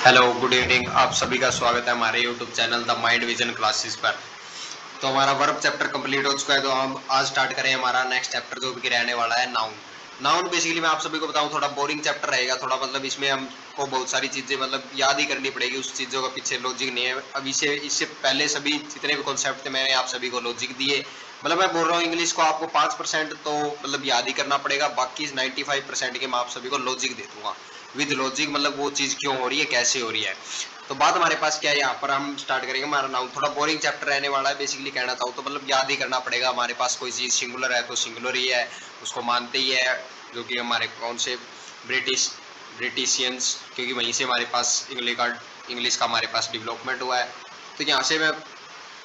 Hello good evening, आप सभी का स्वागत है हमारे YouTube channel the mind vision classes पर। तो हमारा वर्ब चैप्टर कंप्लीट हो चुका है, तो हम आज स्टार्ट करें हमारा नेक्स्ट चैप्टर जो कि रहने वाला है नाउन। नाउन बेसिकली मैं आप सभी को बताऊं थोड़ा बोरिंग चैप्टर रहेगा, थोड़ा मतलब इसमें हमको बहुत सारी चीजें मतलब याद ही करनी पड़ेगी, उस चीजों का पीछे लॉजिक नहीं है। अब इससे पहले सभी जितने भी कॉन्सेप्ट थे मैंने आप सभी को लॉजिक दिए। मतलब मैं बोल रहा हूँ इंग्लिश को आपको 5% तो मतलब याद ही करना पड़ेगा, बाकी 95% के मैं आप सभी को लॉजिक दे दूंगा विद लॉजिक, मतलब वो चीज क्यों हो रही है कैसे हो रही है। तो बात हमारे पास क्या है, यहाँ पर हम स्टार्ट करेंगे हमारा नाउन। थोड़ा बोरिंग चैप्टर रहने वाला है बेसिकली, कहना चाहूँ तो मतलब याद ही करना पड़ेगा। हमारे पास कोई चीज सिंगुलर है तो सिंगुलर ही है, उसको मानते ही है, जो कि हमारे कौन से ब्रिटिशियंस, क्योंकि वहीं से हमारे पास इंग्लिश का हमारे पास डेवलपमेंट हुआ है। तो यहाँ से मैं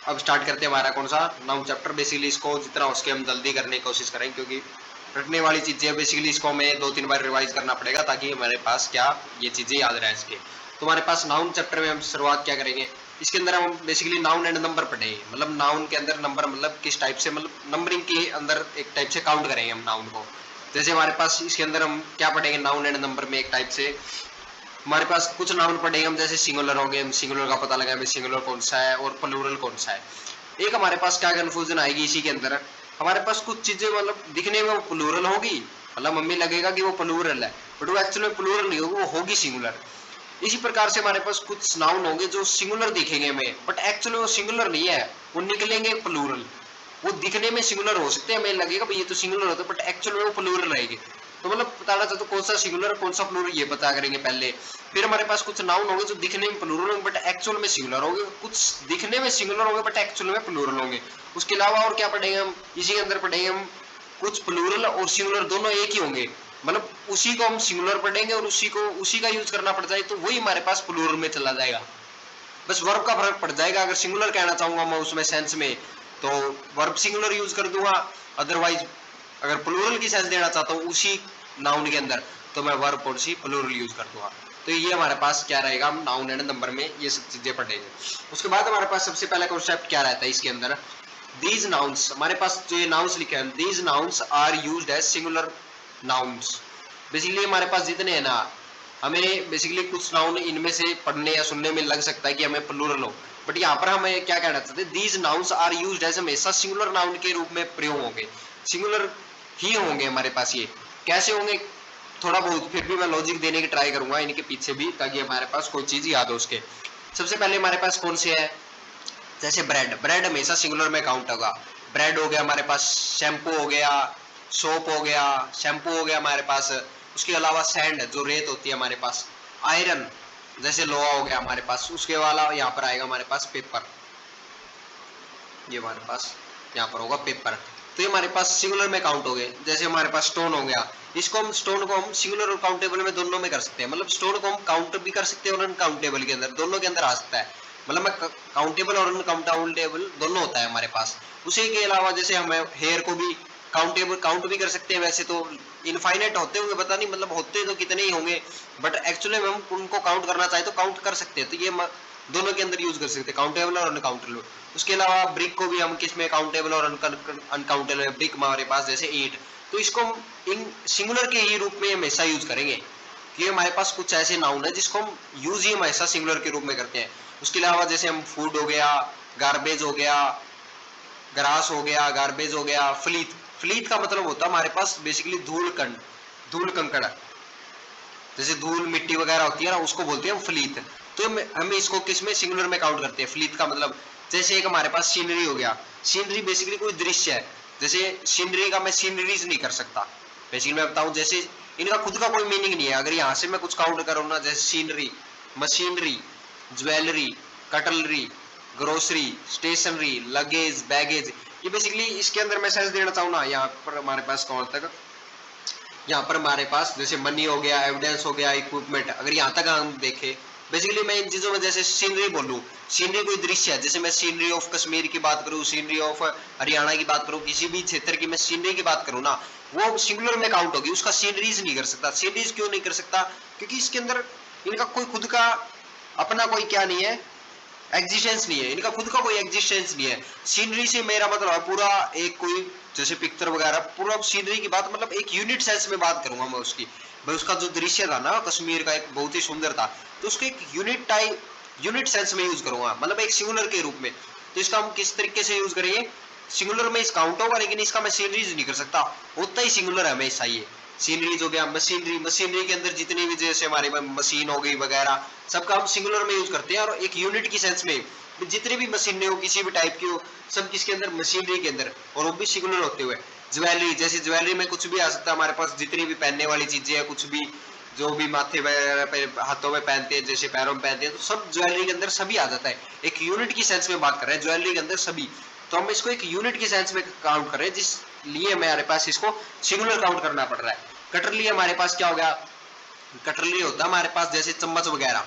अब स्टार्ट करते हैं हमारा कौन सा नाउन चैप्टर। बेसिकली इसको जितना हो सके हम जल्दी करने की कोशिश करें, क्योंकि रटने वाली चीजें बेसिकली इसको हमें 2-3 बार रिवाइज करना पड़ेगा ताकि हमारे पास क्या ये चीजें याद रहे इसके। तो हमारे पास नाउन चैप्टर में हम शुरुआत क्या करेंगे, इसके अंदर हम बेसिकली नाउन एंड नंबर पढ़ेंगे। मतलब नाउन के अंदर नंबर मतलब किस टाइप से, मतलब नंबरिंग के अंदर एक टाइप से काउंट करेंगे हम नाउन को। जैसे हमारे पास इसके अंदर हम क्या पढ़ेंगे नाउन एंड नंबर में, एक टाइप से हमारे पास कुछ नाउन पढ़ेंगे हम, जैसे सिंगुलर हो गए, हम सिंगुलर का पता लगा हमें सिंगुलर कौन सा है और प्लूरल कौन सा है। एक हमारे पास क्या कंफ्यूजन आएगी इसी के अंदर, हमारे पास कुछ चीजें मतलब दिखने में वो प्लूरल होगी, मतलब मम्मी लगेगा कि वो प्लूरल है, बट वो एक्चुअली में प्लूरल नहीं होगी, वो होगी सिंगुलर। इसी प्रकार से हमारे पास कुछ नाउन होंगे जो सिंगुलर दिखेंगे हमें, बट एक्चुअली वो सिंगुलर नहीं है, वो निकलेंगे प्लूरल। वो दिखने में सिंगुलर हो सकते हैं, हमें लगेगा भाई ये तो सिंगुलर होता है, बट एक्चुअल में वो प्लूरल रहेंगे। तो मतलब बताना चाहते कौन सा सिंगुलर कौन सा प्लूरल ये पता करेंगे पहले। फिर हमारे पास कुछ नाउन होंगे जो दिखने में प्लूरल होंगे बट एक्चुअल में सिंगुलर होंगे, कुछ दिखने में सिंगुलर होंगे बट एक्चुअल में प्लूरल होंगे। उसके अलावा और क्या पढ़ेंगे हम, इसी के अंदर पढ़ेंगे हम कुछ प्लूरल और सिंगुलर दोनों एक ही होंगे, मतलब उसी को हम सिंगुलर पढ़ेंगे और उसी का यूज करना पड़ जाए तो वही हमारे पास प्लूरल में चला जाएगा। बस वर्ब का फर्क पड़ जाएगा, अगर सिंगुलर कहना चाहूंगा मैं उसमें सेंस में तो वर्ब सिंगुलर यूज कर दूंगा, अदरवाइज अगर प्लूरल की सेंस देना चाहता हूँ उसी नाउन के अंदर तो मैं वर्ब और सी प्लूरल यूज कर दूंगा। तो ये हमारे पास क्या रहेगा, हम नाउन एंड नंबर में ये सब चीजें पढ़ेंगे। उसके बाद हमारे पास सबसे पहला कॉन्सेप्ट क्या रहता है इसके अंदर, दीज नाउन्स। हमारे पास जो ये नाउन्स लिखे हैं, these nouns are used as singular nouns. Basically हमारे पास जितने हैं ना, हमें बेसिकली कुछ नाउन इनमें से पढ़ने या सुनने में लग सकता है कि हमें प्लूरल हो, बट यहाँ पर हमें क्या कहना चाहते हैं, these nouns are used as, हमेशा सिंगुलर नाउन के रूप में प्रयोग होंगे, सिंगुलर ही होंगे हमारे पास। ये कैसे होंगे, थोड़ा बहुत फिर भी मैं लॉजिक देने की ट्राई करूंगा इनके पीछे भी, ताकि हमारे पास कोई चीज याद हो उसके। सबसे पहले हमारे पास कौन से है, जैसे ब्रेड, ब्रेड हमेशा सिंगुलर में काउंट होगा। ब्रेड हो गया हमारे पास, शैम्पू हो गया, सोप हो गया, शैम्पू हो गया हमारे पास। उसके अलावा सैंड जो रेत होती है हमारे पास, आयरन जैसे लोहा हो गया हमारे पास। उसके वाला यहाँ पर आएगा हमारे पास पेपर, ये हमारे पास यहाँ पर होगा पेपर। तो ये हमारे पास सिंगुलर में काउंट हो गए। जैसे हमारे पास स्टोन हो गया, इसको हम स्टोन को हम सिंगुलर और काउंटेबल में दोनों में कर सकते हैं, मतलब स्टोन को हम काउंट भी कर सकते हैं और अनकाउंटेबल के अंदर दोनों के अंदर आ सकता है। मतलब मैं काउंटेबल और अनकाउंटेबल दोनों होता है हमारे पास। उसी के अलावा जैसे हमें हेयर को भी काउंटेबल काउंट भी कर सकते हैं, वैसे तो इनफाइनाइट होते होंगे पता नहीं, मतलब होते तो कितने ही होंगे, बट एक्चुअली में हम उनको काउंट करना चाहे तो काउंट कर सकते हैं। तो ये दोनों के अंदर यूज कर सकते हैं, काउंटेबल और अनकाउंटेबल। उसके अलावा ब्रिक को भी हम किसमें काउंटेबल और अनकाउंटेबल, ब्रिक हमारे पास जैसे ईंट, तो इसको हम इन सिंगुलर के ही रूप में हमेशा यूज करेंगे, कि हमारे पास कुछ ऐसे नाउन है जिसको हम यूज ही हमेशा सिंगुलर के रूप में करते हैं। उसके अलावा जैसे हम फूड हो गया, गार्बेज हो गया, ग्रास हो गया, गार्बेज हो गया, फ्लीत। फ्लीत का मतलब होता है हमारे पास बेसिकली धूल कण, धूल कंकड़, जैसे धूल मिट्टी वगैरह होती है ना, उसको बोलते हैं फ्लीत। तो हम इसको किस में सिंगुलर में काउंट करते हैं, फ्लीत का मतलब। जैसे एक हमारे पास सीनरी हो गया, सीनरी बेसिकली कोई दृश्य है, जैसे सीनरी का मैं सीनरीज नहीं कर सकता। बेसिकली मैं बताऊं, जैसे इनका खुद का कोई मीनिंग नहीं है, अगर यहाँ से मैं कुछ काउंट करूँ ना, जैसे scenery, machinery, jewellery, cutlery, grocery, stationery, luggage, baggage, ये बेसिकली इसके अंदर मैं सेंस देना चाहूँ ना, यहाँ पर हमारे पास कौन तक, यहाँ पर हमारे पास जैसे मनी हो गया, एविडेंस हो गया, इक्विपमेंट, अगर यहाँ तक हम देखें, बेसिकली मैं इन चीजों में जैसे सीनरी बोलूं, सीनरी कोई दृश्य है, जैसे मैं सीनरी ऑफ कश्मीर की बात करूं, सीनरी ऑफ हरियाणा की बात करूं, किसी भी क्षेत्र की मैं सीनरी की बात करूं ना, वो सिंगुलर में काउंट होगी, उसका सीनरीज नहीं कर सकता। सीनरीज क्यों नहीं कर सकता, क्योंकि इसके अंदर इनका कोई खुद का अपना कोई क्या नहीं है, एग्जिस्टेंस नहीं है, इनका खुद का कोई एग्जिस्टेंस नहीं है। सीनरी से मेरा मतलब है पूरा एक कोई जैसे पिक्चर वगैरह पूरा सीनरी की बात मतलब एक यूनिट सेंस में बात करूंगा मैं उसकी। भाई उसका जो दृश्य था ना कश्मीर का एक बहुत ही सुंदर था, तो उसको एक यूनिट सेंस में यूज करूंगा, मतलब एक सिंगुलर के रूप में। तो इसका हम किस तरीके से यूज करेंगे, सिंगुलर में इस काउंट होगा लेकिन इसका मैं सीनरीज नहीं कर सकता, उतना ही सिंगुलर है हमेशा ये। सीनरीज हो गया, मशीनरी, मशीनरी के अंदर जितनी भी जैसे हमारे मशीन हो गई वगैरह सबका हम सिंगुलर में यूज करते हैं, और एक यूनिट की सेंस में जितनी भी मशीनें हो किसी भी टाइप की हो सब किसके अंदर, मशीनरी के अंदर, और वो भी सिंगुलर होते हुए। ज्वेलरी, जैसे ज्वेलरी में कुछ भी आ सकता है हमारे पास, जितनी भी पहनने वाली चीजें हैं, कुछ भी जो भी माथे वगैरह पे हाथों में पहनते हैं जैसे पैरों में पहनते हैं, तो सब ज्वेलरी के अंदर सभी आ जाता है। एक यूनिट की सेंस में बात कर रहे हैं ज्वेलरी के अंदर सभी, तो हम इसको एक यूनिट की सेंस में काउंट कर रहे हैं, जिसलिए हमारे पास इसको सिंगुलर काउंट करना पड़ रहा है। कटरली हमारे पास क्या हो गया, कटरली होता है हमारे पास जैसे चम्मच वगैरह,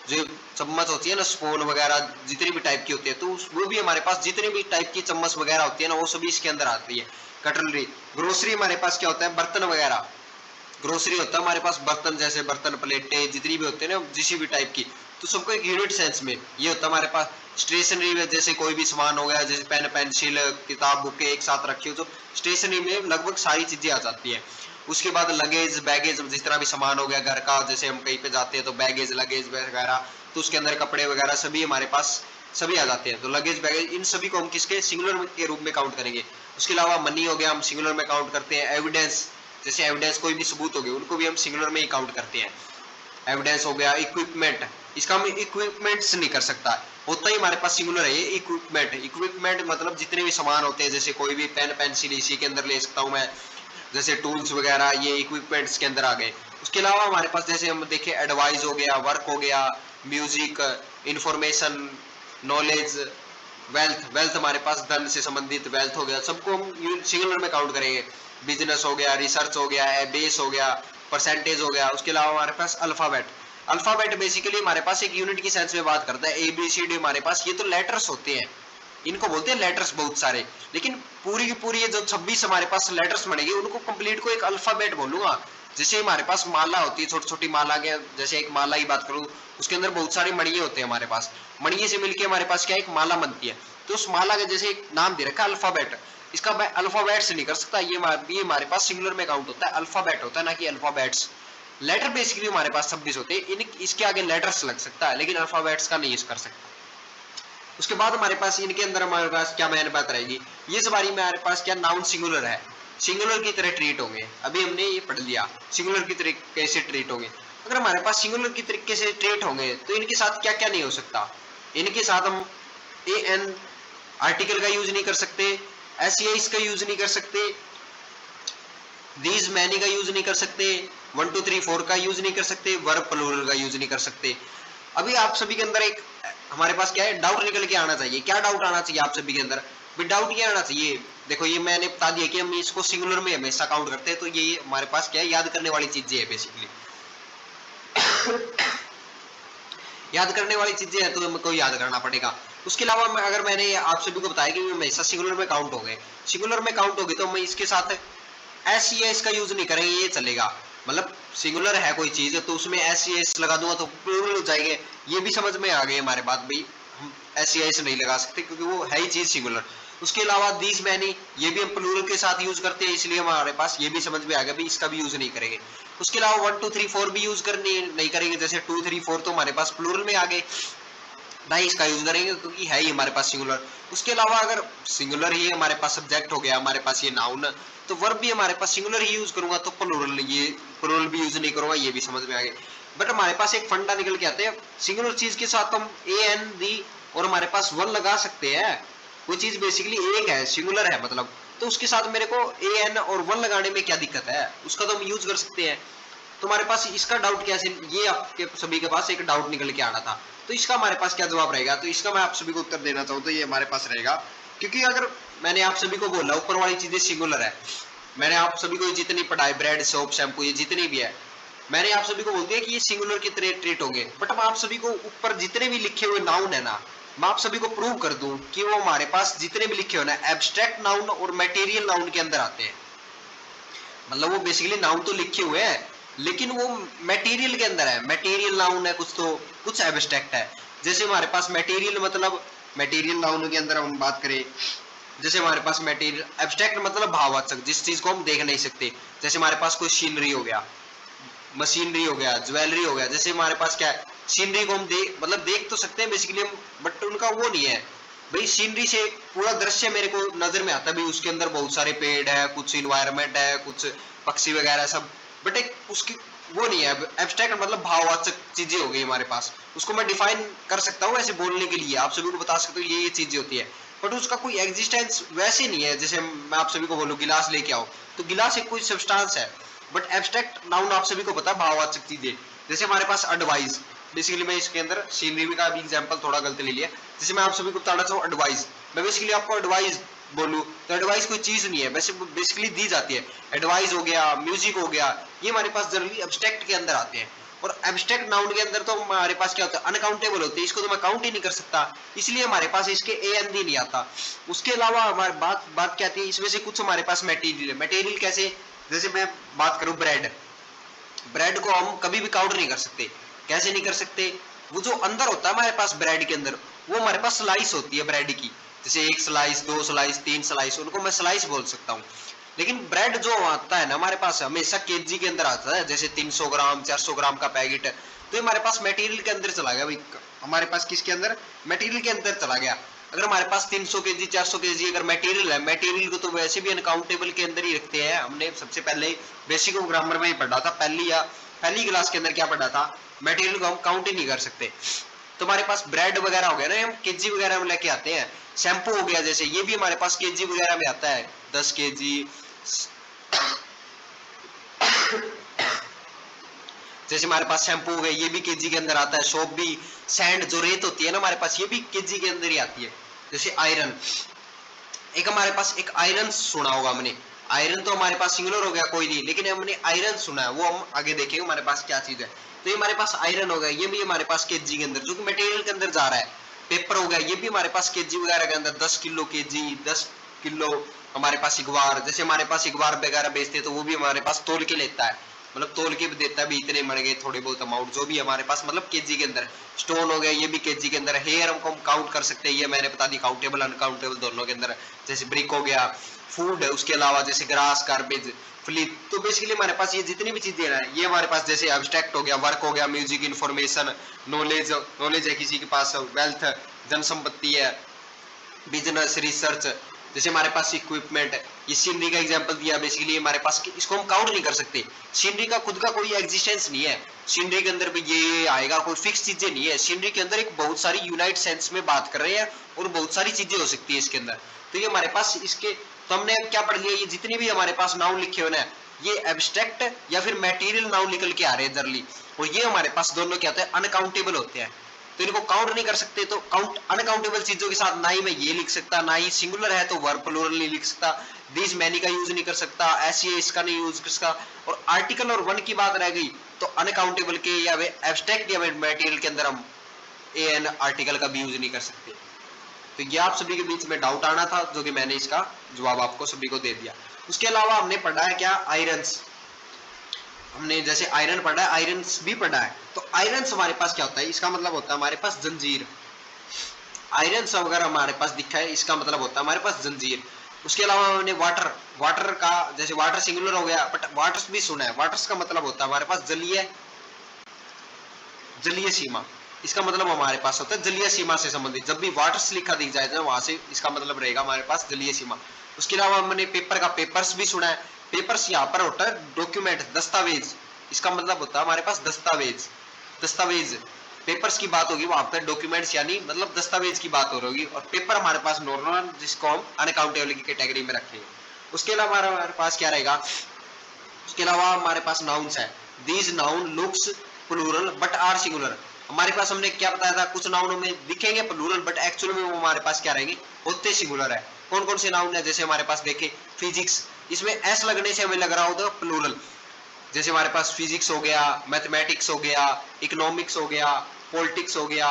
जो चम्मच होती है ना स्पून वगैरह जितनी भी टाइप की होती है, तो वो भी हमारे पास जितनी भी टाइप की चम्मच वगैरह होती है ना वो सभी इसके अंदर आती है कटरली। ग्रोसरी हमारे पास क्या होता है, बर्तन वगैरह, ग्रोसरी होता है हमारे पास बर्तन, जैसे बर्तन प्लेटें जितनी भी होते हैं ना जिसी भी टाइप की, तो सबको एक यूनिट सेंस में ये होता है हमारे पास। स्टेशनरी में जैसे कोई भी सामान हो गया, जैसे पेन पेंसिल किताब बुकें एक साथ रखी हो, तो स्टेशनरी में लगभग सारी चीजें आ जाती है। उसके बाद लगेज बैगेज जिस तरह भी सामान हो गया घर का, जैसे हम कहीं पे जाते हैं तो बैगेज लगेज वगैरह, तो उसके अंदर कपड़े वगैरह सभी हमारे पास सभी आ जाते हैं, तो लगेज बैगेज इन सभी को हम किसके, सिंगुलर के रूप में काउंट करेंगे। उसके अलावा मनी हो गया, हम सिंगुलर में काउंट करते हैं। एविडेंस, जैसे एविडेंस कोई भी सबूत हो गए उनको भी हम सिंगुलर में ही काउंट करते हैं। एविडेंस हो गया। इक्विपमेंट, इसका हम इक्विपमेंट्स नहीं कर सकता, होता ही हमारे पास सिंगुलर है ये इक्विपमेंट। इक्विपमेंट मतलब जितने भी सामान होते हैं, जैसे कोई भी पेन पेंसिल इसी के अंदर ले सकता हूँ मैं, जैसे टूल्स वगैरह ये इक्विपमेंट्स के अंदर आ गए। उसके अलावा हमारे पास जैसे हम देखें एडवाइस हो गया, वर्क हो गया, music, information, knowledge, wealth, wealth हमारे पास धन से संबंधित वेल्थ हो गया, सबको हम सिंगुलर में काउंट करेंगे। बिजनेस हो गया, रिसर्च हो गया, बेस हो गया, परसेंटेज हो गया। उसके अलावा हमारे पास अल्फाबेट, अल्फाबेट बेसिकली हमारे पास एक यूनिट की सेंस में बात करता है। ABCD हमारे पास ये तो लेटर्स होते हैं, इनको बोलते हैं लेटर्स बहुत सारे, लेकिन पूरी की पूरी ये जो 26 हमारे पास लेटर्स बनेगी उनको कंप्लीट को एक अल्फाबेट बोलूंगा। जैसे हमारे पास माला होती है, छोटी छोटी माला के, जैसे एक माला की बात करूं, उसके अंदर बहुत सारे मणिये होते हैं हमारे पास, मणिये से मिलके हमारे पास क्या एक माला बनती है, तो उस माला का जैसे एक नाम दे रखा है अल्फाबेट, इसका मैं अल्फाबेट से नहीं कर सकता, ये हमारे पास सिंगुलर में काउंट होता है, अल्फाबेट होता है ना कि अल्फाबेट्स। लेटर बेसिकली हमारे पास 26 होते हैं, इसके आगे लेटर्स लग सकता है लेकिन अल्फाबेट्स का नहीं यूज कर सकता। उसके बाद हमारे पास इनके अंदर हमारे पास क्या मेन बात रहेगी, ये सवारी में हमारे पास क्या नाउन सिंगुलर है, सिंगुलर की तरह ट्रीट होंगे। अभी हमने ये पढ़ लिया सिंगुलर की तरीके से ट्रीट होंगे। अगर हमारे पास सिंगुलर की तरीके से ट्रीट होंगे तो इनके साथ क्या क्या नहीं हो सकता, इनके साथ हम एन आर्टिकल का यूज नहीं कर सकते, एस का यूज नहीं कर सकते, दीज मैनी का यूज नहीं कर सकते, 1 2 3 4 का यूज नहीं कर सकते, वर्ब प्लूरल का यूज नहीं कर सकते। अभी आप सभी के अंदर एक हमारे पास क्या है डाउट निकल के आना चाहिए, क्या डाउट आना चाहिए आप सभी के अंदर, भी डाउट ये आना चाहिए। देखो ये मैंने बता दिया कि हम इसको सिंगुलर में हमेशा काउंट करते हैं, तो ये हमारे पास क्या है याद करने वाली चीजें है बेसिकली। याद करने वाली चीजें हैं तो हमको याद करना पड़ेगा। उसके अलावा अगर मैंने आप सभी को बताया कि हमेशा सिंगुलर में काउंट हो गए, सिंगुलर में काउंट हो गए तो हम इसके साथ एस का यूज नहीं करेंगे, ये चलेगा। मतलब सिंगुलर है कोई चीज तो उसमें एस लगा दूंगा तो प्लूरल हो जाएंगे, ये भी समझ में आ गई हमारे बात भाई, हम एस नहीं लगा सकते क्योंकि वो है ही चीज सिंगुलर। उसके अलावा दीज मैनी ये भी हम प्लूरल के साथ यूज करते हैं, इसलिए हमारे पास ये भी समझ में आ गया भी इसका भी यूज नहीं करेंगे। उसके अलावा 1 2 3 4 भी यूज करनी नहीं करेंगे, जैसे 2 3 4 तो हमारे पास प्लूरल में आ गए, ना ही इसका यूज करेंगे क्योंकि है ही हमारे पास सिंगुलर। उसके अलावा अगर सिंगुलर ही हमारे पास सब्जेक्ट हो गया, हमारे पास ये नाउन, तो वर्ब भी हमारे पास सिंगुलर ही यूज करूंगा, तो प्लूरल भी यूज नहीं करूंगा, ये भी समझ में आ गए। बट हमारे पास एक फंडा निकल के आते हैं, सिंगुलर चीज के साथ हम AND और हमारे पास वन लगा सकते हैं, वो चीज बेसिकली एक है सिंगुलर है मतलब, तो उसके साथ मेरे को AN और वन लगाने में क्या दिक्कत है, उसका तो हम यूज कर सकते हैं। तुम्हारे पास इसका डाउट कैसे, ये आपके सभी के पास एक डाउट निकल के आना था, तो इसका हमारे पास क्या जवाब रहेगा, तो इसका मैं आप सभी को उत्तर देना चाहूँ तो ये हमारे पास रहेगा, क्योंकि अगर मैंने आप सभी को बोला ऊपर वाली चीजें सिंगुलर है, मैंने आप सभी को जितनी पढ़ाई ब्रेड सोप शैम्पू ये जितनी भी है मैंने आप सभी को बोल दिया कि ये सिंगुलर की तरह ट्रीट होंगे, बट मैं आप सभी को ऊपर जितने भी लिखे हुए नाउन है ना, मैं आप सभी को प्रूव कर दूं कि वो हमारे पास जितने भी लिखे हुए ना एब्स्ट्रैक्ट नाउन और मटेरियल नाउन के अंदर आते हैं। मतलब वो बेसिकली नाउन तो लिखे हुए हैं लेकिन वो मटेरियल के अंदर है, मटेरियल नाउन है कुछ तो कुछ एब्स्ट्रैक्ट है। जैसे हमारे पास मटेरियल मतलब मटेरियल नाउन के अंदर हम बात करें, जैसे हमारे पास मटेरियल एब्स्ट्रैक्ट मतलब भाववाचक, जिस चीज को हम देख नहीं सकते। जैसे हमारे पास कोई सीनरी हो गया, मशीनरी हो गया, ज्वेलरी हो गया। जैसे हमारे पास क्या है, सीनरी को हम मतलब देख तो सकते हैं बेसिकली हम, बट उनका वो नहीं है भाई। सीनरी से पूरा दृश्य मेरे को नजर में आता है भाई, उसके अंदर बहुत सारे पेड़ है, कुछ इन्वायरमेंट है, कुछ पक्षी वगैरह सब, बट एक उसकी वो नहीं है। एब्स्ट्रैक्ट मतलब भाववाचक चीजें हो गई हमारे पास, उसको मैं डिफाइन कर सकता हूँ ऐसे बोलने के लिए, आप सभी को बता सकते हो ये चीजें होती है, बट उसका कोई एग्जिस्टेंस वैसे नहीं है। जैसे मैं आप सभी को बोलूँ गिलास लेके आओ, तो गिलास एक कोई सब्सटेंस है, बट एब्स्ट्रैक्ट नाउन आप सभी को पता है भाववाचक चीजें। जैसे हमारे पास एडवाइस, बेसिकली मैं इसके अंदर सीनरी का भी एग्जांपल थोड़ा गलत ले लिया। जैसे मैं आप सभी को बताना चाहूँ एडवाइस, मैं बेसिकली आपको एडवाइस बोलूँ तो एडवाइस कोई चीज नहीं है, वैसे बेसिकली दी जाती है। एडवाइस हो गया, म्यूजिक हो गया, ये हमारे पास जनरली एब्स्ट्रैक्ट के अंदर आते हैं। और एब्स्ट्रैक्ट नाउन के अंदर तो हमारे पास क्या होता है, अनकाउंटेबल होते हैं, इसको तो मैं काउंट ही नहीं कर सकता, इसलिए हमारे पास इसके ए एन डी नहीं आता। उसके अलावा हमारी बात क्या आती है, इसमें से कुछ हमारे पास मटेरियल है। मटेरियल कैसे, जैसे मैं बात करूं ब्रेड, ब्रेड को हम कभी भी काउंट नहीं कर सकते। कैसे नहीं कर सकते, वो जो अंदर होता है हमारे पास ब्रेड के अंदर, वो हमारे पास स्लाइस होती है ब्रेड की। जैसे एक स्लाइस, दो स्लाइस, तीन स्लाइस, उनको मैं स्लाइस बोल सकता हूँ। लेकिन ब्रेड जो आता है ना हमारे पास हमेशा केजी के अंदर आता है, जैसे 300 ग्राम 400 ग्राम का पैकेट है, तो हमारे पास मटेरियल के अंदर चला गया भाई। हमारे पास किसके अंदर, मटेरियल के अंदर चला गया। अगर हमारे पास 300 केजी 400 केजी अगर मटेरियल है, मटेरियल को तो वैसे भी अनकाउंटेबल के अंदर ही रखते हैं। हमने सबसे पहले बेसिक ग्रामर में ही पढ़ा था, पहली क्लास के अंदर क्या पढ़ा था, मटेरियल को हम काउंट ही नहीं कर सकते। तो हमारे पास ब्रेड वगैरह हो गया ना, हम केजी वगैरह में लेके आते हैं। शैम्पू हो गया, जैसे ये भी हमारे पास केजी वगैरह में आता है, 10 केजी। जैसे हमारे पास शैम्पू हो गए, ये भी केजी के अंदर आता है। सोप भी, सैंड जो रेत होती है ना हमारे पास, ये भी केजी के अंदर ही आती है। जैसे आयरन, एक हमारे पास एक आयरन सुना होगा हमने, आयरन तो हमारे पास सिंगुलर हो गया कोई नहीं, लेकिन हमने आयरन सुना है, वो हम आगे देखेंगे हमारे पास क्या चीज है। तो ये हमारे पास आयरन हो गया, ये भी हमारे पास केजी के अंदर, जो कि मटेरियल के अंदर जा रहा है। पेपर हो गया, ये भी हमारे पास केजी वगैरह के अंदर, 10 किलो केजी, 10 किलो। हमारे पास इकबार, जैसे हमारे पास इकबार वगैरह बेचते हैं, तो वो भी हमारे पास तोल के लेता है, मतलब तोल के भी देता है भी, इतने मर गए थोड़े बहुत अमाउंट, जो भी हमारे पास मतलब केजी के अंदर। स्टोन हो गया, ये भी केजी के अंदर। हेयर हमको काउंट कर सकते हैं, ये मैंने बता दी काउंटेबल अनकाउंटेबल दोनों के अंदर। जैसे ब्रिक हो गया, फूड है, उसके अलावा जैसे ग्रास, गार्बेज, फ्लिप। तो बेसिकली हमारे पास ये जितनी भी चीजें हैं, ये हमारे पास जैसे एब्स्ट्रैक्ट हो गया, वर्क हो गया, म्यूजिक, इंफॉर्मेशन, नॉलेज, नॉलेज है किसी के पास, वेल्थ, जनसंपत्ति है, बिजनेस, रिसर्च। जैसे हमारे पास इक्विपमेंट है, ये सीनरी का एग्जांपल दिया, बेसिकली हमारे पास इसको हम काउंट नहीं कर सकते। सीनरी का खुद का कोई एग्जिस्टेंस नहीं है, सीनरी के अंदर भी ये आएगा, कोई फिक्स चीजें नहीं है। सीनरी के अंदर एक बहुत सारी यूनाइट सेंस में बात कर रहे हैं, और बहुत सारी चीजें हो सकती है इसके अंदर। तो ये हमारे पास इसके, तो हमने क्या पढ़ लिया, ये जितने भी हमारे पास नाउन लिखे हुए हैं, ये एब्स्ट्रैक्ट या फिर मटेरियल नाउन निकल के आ रहे हैं जनरली, और ये हमारे पास दोनों क्या होते हैं, अनकाउंटेबल होते हैं। तो इनको काउंट नहीं कर सकते, तो काउंट अनकाउंटेबल चीजों के साथ ना ही मैं ये लिख सकता, ना ही सिंगुलर है तो वर्ब प्लूरल नहीं लिख सकता, दिस मैनी का यूज नहीं कर सकता, ऐसी इसका नहीं यूज कर सकता। और आर्टिकल और वन की बात रह गई, तो अनकाउंटेबल के या एब्स्ट्रैक्ट या मटेरियल के अंदर हम ए एन आर्टिकल का भी यूज नहीं कर सकते। तो ये आप सभी के बीच में डाउट आना था, जो कि मैंने इसका जवाब आपको सभी को दे दिया। उसके अलावा हमने पढ़ा है क्या, आयरन्स। हमने जैसे आयरन पढ़ा है, आयरन भी पढ़ा है। तो आयरन हमारे पास क्या होता है, इसका मतलब होता है हमारे पास जंजीर। आयरन अगर हमारे पास दिखा है, इसका मतलब होता है हमारे पास जंजीर। उसके अलावा हमने वाटर, वाटर का जैसे वाटर सिंगुलर हो गया, बट वाटर्स भी सुना है, वाटर्स का मतलब होता है हमारे पास जलीय, जलीय सीमा। इसका मतलब हमारे पास होता है जलीय सीमा से संबंधित, जब भी वाटर्स लिखा दिख जाए वहां से इसका मतलब रहेगा हमारे पास जलीय सीमा। उसके अलावा हमने पेपर का, पेपर्स भी सुना है। पेपर्स यहाँ पर होता है डॉक्यूमेंट, दस्तावेज, इसका मतलब होता है हमारे पास दस्तावेज, दस्तावेज। पेपर्स की बात होगी वहां पर, डॉक्यूमेंट्स यानी मतलब दस्तावेज की बात हो रही होगी, और पेपर हमारे पास नॉर्मल, जिसको हम अनकाउंटेबल की कैटेगरी में रखेंगे। उसके अलावा हमारे पास क्या रहेगा, उसके अलावा हमारे पास नाउन्स है। These noun looks plural but are singular. हमारे पास हमने क्या बताया था, कुछ नाउनों में दिखेंगे प्लूरल, बट एक्चुअल में वो हमारे पास क्या रहेंगे, होते सिंगुलर है। कौन कौन से नाउन है, जैसे हमारे पास देखे फिजिक्स, इसमें एस लगने से हमें लग रहा होता है प्लूरल। जैसे हमारे पास फिजिक्स हो गया, मैथमेटिक्स हो गया, इकोनॉमिक्स हो गया, पॉलिटिक्स हो गया,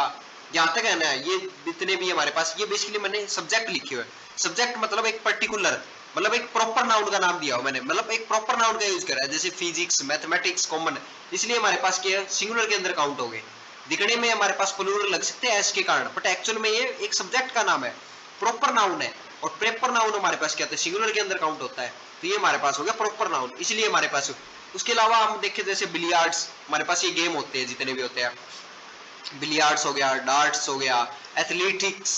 यहाँ तक है ना, ये जितने भी हमारे पास, ये बेसिकली मैंने सब्जेक्ट लिखे हुए। सब्जेक्ट मतलब एक पर्टिकुलर, मतलब एक प्रॉपर नाउन का नाम दिया हो मैंने, मतलब एक प्रॉपर नाउन का यूज करा है। जैसे फिजिक्स, मैथमेटिक्स कॉमन, इसलिए हमारे पास क्या है, सिंगुलर के अंदर काउंट हो गए। दिखने में हमारे पास प्लूरल लग सकते हैं एस के कारण, बट एक्चुअल में ये एक सब्जेक्ट का नाम है, प्रॉपर नाउन है। और प्रॉपर नाउन हमारे पास क्या होता है, सिंगुलर के अंदर काउंट होता है, तो ये हमारे पास हो गया प्रॉपर नाउन, इसलिए हमारे पास। उसके अलावा हम देखें जैसे बिलियार्ड्स, हमारे पास ये गेम होते हैं जितने भी होते हैं, बिलियार्ड्स हो गया, डार्ट्स हो गया, एथलेटिक्स,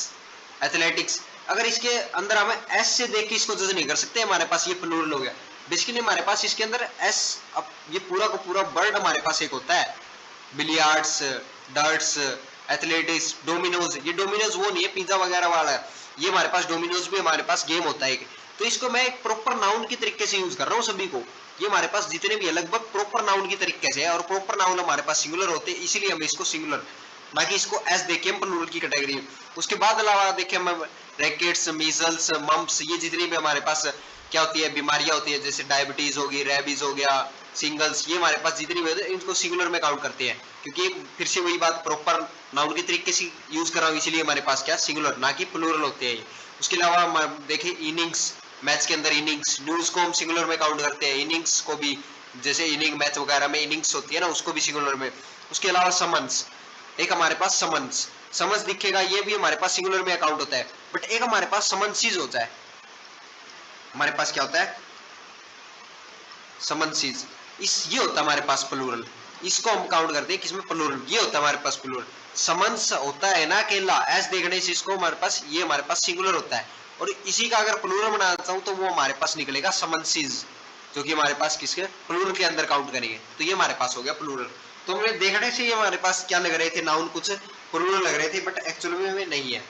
एथलेटिक्स, अगर इसके अंदर हम एस से देख के इसको जज नहीं कर सकते, हमारे पास ये प्लूरल हो गया। बेसिकली हमारे पास इसके अंदर एस, अब ये पूरा का पूरा वर्ड हमारे पास एक होता है, बिलियार्ड्स, डार्ट्स, एथलेटिक्स, डोमिनोज, ये डोमिनोज वो नहीं है पिज्जा वगैरह वाला, ये हमारे पास डोमिनोज भी हमारे पास गेम होता है। तो इसको मैं एक प्रॉपर नाउन की तरीके से यूज कर रहा हूँ सभी को, ये हमारे पास जितने भी है लगभग प्रॉपर नाउन की तरीके से है, और प्रॉपर नाउन हमारे पास सिंगुलर होते हैं, इसीलिए हम इसको सिंगुलर, ना कि इसको एस देखें प्लूरल की कैटेगरी। उसके बाद अलावा देखें हम रैकेट्स, मीजल्स, मम्प्स, ये जितनी भी हमारे पास क्या होती है बीमारियां होती है, जैसे डायबिटीज होगी, रेबीज हो गया, सिंगल्स, ये हमारे पास जितनी भी होती है इनको सिंगुलर में काउंट करते हैं, क्योंकि फिर से वही बात प्रॉपर नाउन के तरीके से यूज कर रहा हूँ, इसीलिए हमारे पास क्या सिंगुलर ना कि प्लूरल होते हैं। उसके अलावा हम देखें इनिंग्स, मैच के अंदर इनिंग्स, न्यूज को हम सिंगुलर में काउंट करते हैं, इनिंग्स को भी, जैसे इनिंग मैच वगैरह में इनिंग्स होती है ना, उसको भी सिंगुलर में। उसके अलावा समन्स, एक हमारे पास समन्स, समन्स दिखेगा, ये भी हमारे पास सिंगुलर में अकाउंट होता है, बट एक हमारे पास समन्सीज होता है, हमारे पास क्या होता है समन्सीज, इस ये होता है हमारे पास प्लूरल, इसको हम काउंट करते हैं किसमें प्लूरल, ये होता है हमारे पास प्लूरल। समन्स होता है ना अकेला, एस देखने से इसको हमारे पास, ये हमारे पास सिंगुलर होता है, और इसी का अगर प्लूरल बनाना चाहूं तो वो हमारे पास निकलेगा समन्सीज, जो कि हमारे पास किसके प्लूरल के अंदर काउंट करेंगे, तो ये हमारे पास हो गया प्लूरल। तो हमें देखने से ये हमारे पास क्या लग रहे थे, नाउन कुछ प्लूरल लग रहे थे, बट एक्चुअल में नहीं है।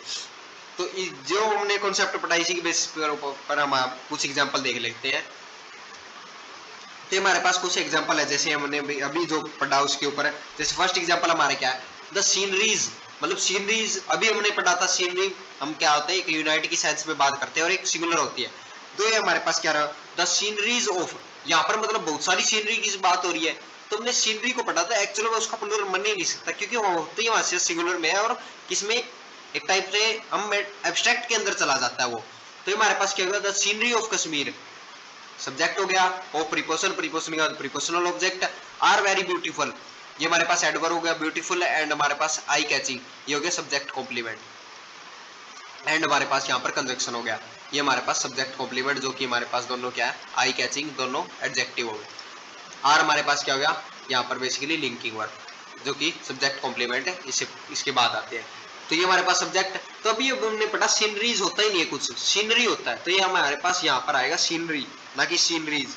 तो जो हमने कॉन्सेप्ट पढ़ा इसी के बेसिस पर हम कुछ एग्जांपल देख लेते हैं। तो हमारे पास कुछ एग्जांपल है, जैसे हमने अभी जो पढ़ा उसके ऊपर, जैसे फर्स्ट एग्जांपल हमारे क्या है, द सीनरीज, मतलब सीनरीज अभी हमने पढ़ा था, सीनरी हम क्या होता है एक यूनिट की सेंस में बात करते हैं और एक सिंगुलर होती है, तो ये हमारे पास क्या रहा, द सीनरीज ऑफ, यहाँ पर मतलब बहुत सारी सीनरी की बात हो रही है, तो हमने सीनरी को पढ़ा था, एक्चुअली में उसका प्लूरल मन ही नहीं सकता, क्योंकि वो होती है वहां से सिंगुलर में है, और किसमें एक टाइप से हम एब्स्ट्रैक्ट के अंदर चला जाता है वो। तो हमारे पास क्या होगा, the scenery of Kashmir, subject हो गया, और प्रीपोजिशन, प्रीपोजिशन का prepositional object, are very beautiful, ये हमारे पास एडवर्ब हो गया ब्यूटीफुल, एंड हमारे पास आई कैचिंग, ये हो गया सब्जेक्ट कॉम्प्लीमेंट, एंड हमारे पास यहाँ पर कंजक्शन हो गया, ये हमारे पास सब्जेक्ट कॉम्प्लीमेंट, जो कि हमारे पास दोनों क्या है आई कैचिंग, दोनों एडजेक्टिव हो गए। आर हमारे पास क्या हो गया, यहाँ पर बेसिकली लिंकिंग वर्ब, जो कि सब्जेक्ट कॉम्प्लीमेंट है, इसके बाद आते हैं। तो ये हमारे पास सब्जेक्ट, तो अभी हमने पढ़ा सीनरीज होता ही नहीं है, कुछ सीनरी होता है, तो ये हमारे पास यहाँ पर आएगा सीनरी, ना कि सीनरीज।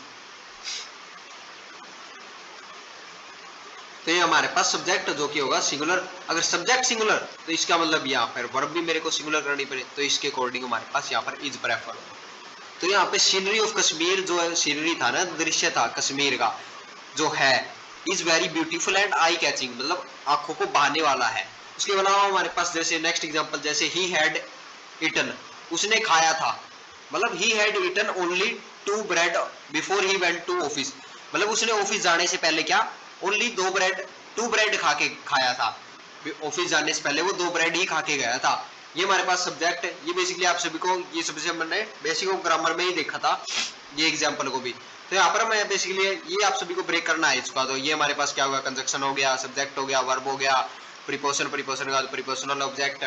तो ये हमारे पास सब्जेक्ट जो कि होगा सिंगुलर, अगर सब्जेक्ट सिंगुलर तो इसका मतलब यहाँ पर वर्ब भी मेरे को सिंगुलर करनी पड़े, तो इसके अकॉर्डिंग हमारे पास यहाँ पर इज प्रेफर। तो यहाँ पे सीनरी ऑफ कश्मीर जो है, सीनरी था ना, दृश्य था कश्मीर का जो है, is very beautiful and eye catching, मतलब आंखों को भाने वाला है। उसके अलावा हमारे पास जैसे नेक्स्ट एग्जांपल, जैसे ही हैड ईटन, उसने खाया था, मतलब ही had eaten only 2 bread before ही वेंट टू ऑफिस, मतलब उसने ऑफिस जाने से पहले क्या ओनली 2 ब्रेड खा के खाया था, ऑफिस जाने से पहले वो 2 ब्रेड ही खा के गया था। ये हमारे पास सब्जेक्ट है, ये बेसिकली आप सभी को, ये सबसे हमने बेसिक ऑफ ग्रामर में ही देखा था ये एग्जांपल को भी। तो यहाँ पर मैं बेसिकली ये आप सभी को ब्रेक करना है इसका, तो ये हमारे पास क्या होगा, कंजक्शन हो गया, सब्जेक्ट हो गया, वर्ब हो गया, प्रीपोजिशन, प्रीपोजिशन का प्रीपोजिशनल ऑब्जेक्ट,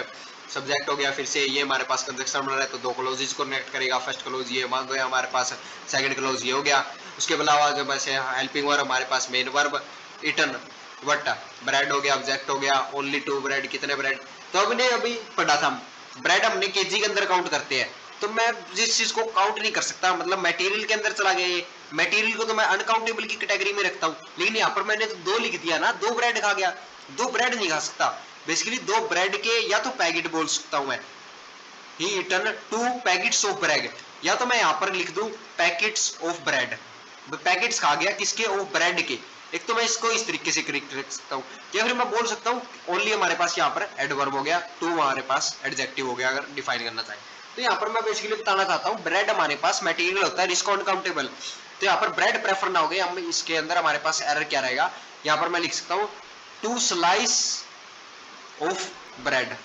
सब्जेक्ट हो गया, फिर से ये हमारे पास कंजक्शन बन रहा है तो 2 क्लोजेज को कनेक्ट करेगा, फर्स्ट क्लोज ये मान गया हमारे पास, सेकंड क्लोज ये हो गया। उसके अलावा जब ऐसे हेल्पिंग वर्ब हमारे पास main verb, eaten what, bread हो गया, ऑब्जेक्ट हो गया, ओनली 2 ब्रेड, कितने ब्रेड, तो हमने अभी पढ़ा था ब्रेड हमने केजी के अंदर काउंट करते हैं, तो मैं जिस चीज को काउंट नहीं कर सकता, मतलब मटेरियल के अंदर चला गया, मटेरियल को तो मैं अनकाउंटेबल की कैटेगरी में रखता हूँ, लेकिन यहाँ पर मैंने तो 2 लिख दिया ना, 2 ब्रेड खा गया, 2 ब्रेड नहीं खा सकता, बेसिकली 2 ब्रेड के या तो पैकेट बोल सकता हूँ मैं, ही ईटन 2 पैकेट्स ऑफ ब्रेड, या तो मैं यहाँ पर लिख दूं पैकेट्स ऑफ ब्रेड, पैकेट्स खा गया किसके, ऑफ ब्रेड के, एक तो मैं इसको इस तरीके से करेक्ट रख सकता हूँ, या फिर मैं बोल सकता हूँ ओनली हमारे पास यहाँ पर एडवर्ब हो गया, 2 हमारे पास एडजेक्टिव हो गया, अगर डिफाइन करना चाहे तो। यहाँ पर मैं बेसिकली बताना चाहता हूँ ब्रेड हमारे पास मटेरियल होता है, इसको अनकाउंटेबल, तो यहाँ पर ब्रेड प्रेफर ना हो गया, हम इसके अंदर हमारे पास एरर क्या रहेगा, यहाँ पर मैं लिख सकता हूँ 2 स्लाइस ऑफ ब्रेड,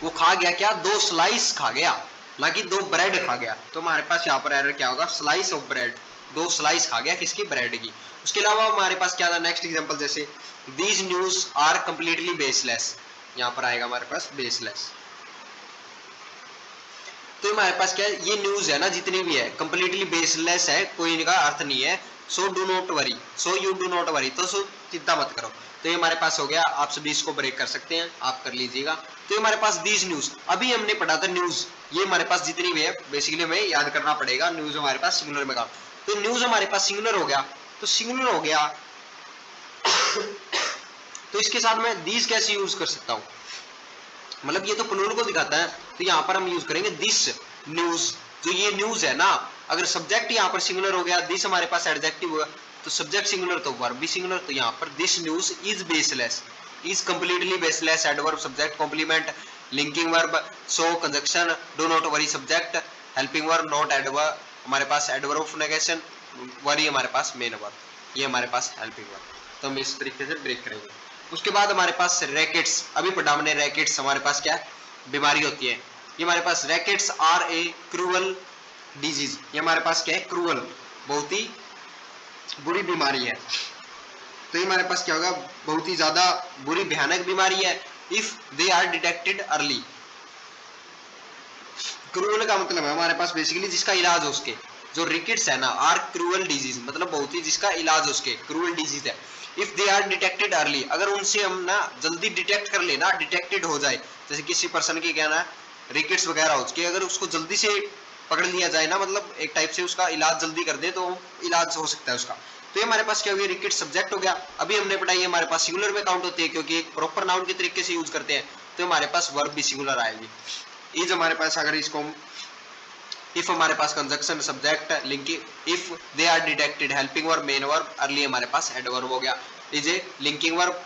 वो खा गया क्या, 2 स्लाइस खा गया, ना कि 2 ब्रेड खा गया, तो हमारे पास यहाँ पर एरर क्या होगा, स्लाइस ऑफ ब्रेड, 2 स्लाइस खा गया किसकी, ब्रेड की। उसके अलावा हमारे पास क्या था नेक्स्ट एग्जांपल, जैसे these news are completely baseless, यहाँ पर आएगा हमारे पास बेसलेस। तो हमारे पास क्या है, ये न्यूज है ना जितनी भी है कंप्लीटली बेसलेस है, कोई इनका अर्थ नहीं है। So do not worry, so you do not worry, तो सो चिंता मत करो। तो ये हमारे पास हो गया, आप सभी इसको ब्रेक कर सकते हैं, आप कर लीजिएगा। तो ये हमारे पास दीज न्यूज, अभी हमने पढ़ा था न्यूज, ये हमारे पास जितनी भी है बेसिकली हमें याद करना पड़ेगा। न्यूज हमारे पास सिंगुलर में काम, तो न्यूज हमारे पास सिंगुलर हो गया, तो सिंगुलर हो गया तो इसके साथ मैं दीज कैसे यूज कर सकता हूँ, मतलब ये तो प्लूरल को दिखाता है, तो यहाँ पर हम यूज करेंगे दिस न्यूज। जो ये न्यूज है ना, अगर सब्जेक्ट यहाँ पर सिंगुलर हो गया, दिस हमारे पास एडजेक्टिव हुआ, तो सब्जेक्ट सिंगुलर तो वर्ब भी सिंगुलर, तो यहाँ पर this news is baseless, is completely baseless, adverb subject complement linking verb so conjunction do not worry subject helping verb not adverb, हमारे पास एडवर्ब ऑफ नेगेशन, वरी हमारे पास मेन वर्ब, ये हमारे पास हेल्पिंग वर्ब। तो हम इस तरीके से ब्रेक करेंगे। उसके बाद हमारे पास रैकेट्स, अभी पढ़ा हमने रैकेट्स हमारे पास क्या है, बीमारी होती है। ये हमारे पास rackets are a cruel disease, ये हमारे पास क्या है, क्रूअल, बहुत ही बुरी बीमारी है। तो ये हमारे पास क्या होगा, बहुत ही ज्यादा बुरी भयानक बीमारी है। If they are detected early, cruel का मतलब है हमारे पास बेसिकली जिसका इलाज हो उसके, जो रिकेट्स है ना, आर क्रूअल डिजीज, मतलब बहुत ही जिसका इलाज हो उसके, क्रूअल डिजीज है। If they are detected early, अगर उनसे हम ना जल्दी डिटेक्ट कर लेना, डिटेक्टेड हो जाए, जैसे किसी पर्सन की क्या ना रिकेट्स वगैरह हो उसके, अगर उसको जल्दी से पकड़ लिया जाए ना, मतलब एक टाइप से उसका इलाज जल्दी कर दे, तो इलाज हो सकता है उसका। तो ये हमारे पास क्या हो गया, रिकेट सब्जेक्ट हो गया। अभी हमने पढ़ाई हमारे पास सिंगुलर में काउंट होती है, क्योंकि एक प्रॉपर नाउन के तरीके से यूज करते हैं, तो हमारे पास वर्ब भी सिंगुलर आएगी। इज हमारे पास, अगर इसको इफ हमारे पास conjunction subject linking, if they are detected helping verb main verb, early हमारे पास एडवर्ब हो गया। Is a linking verb,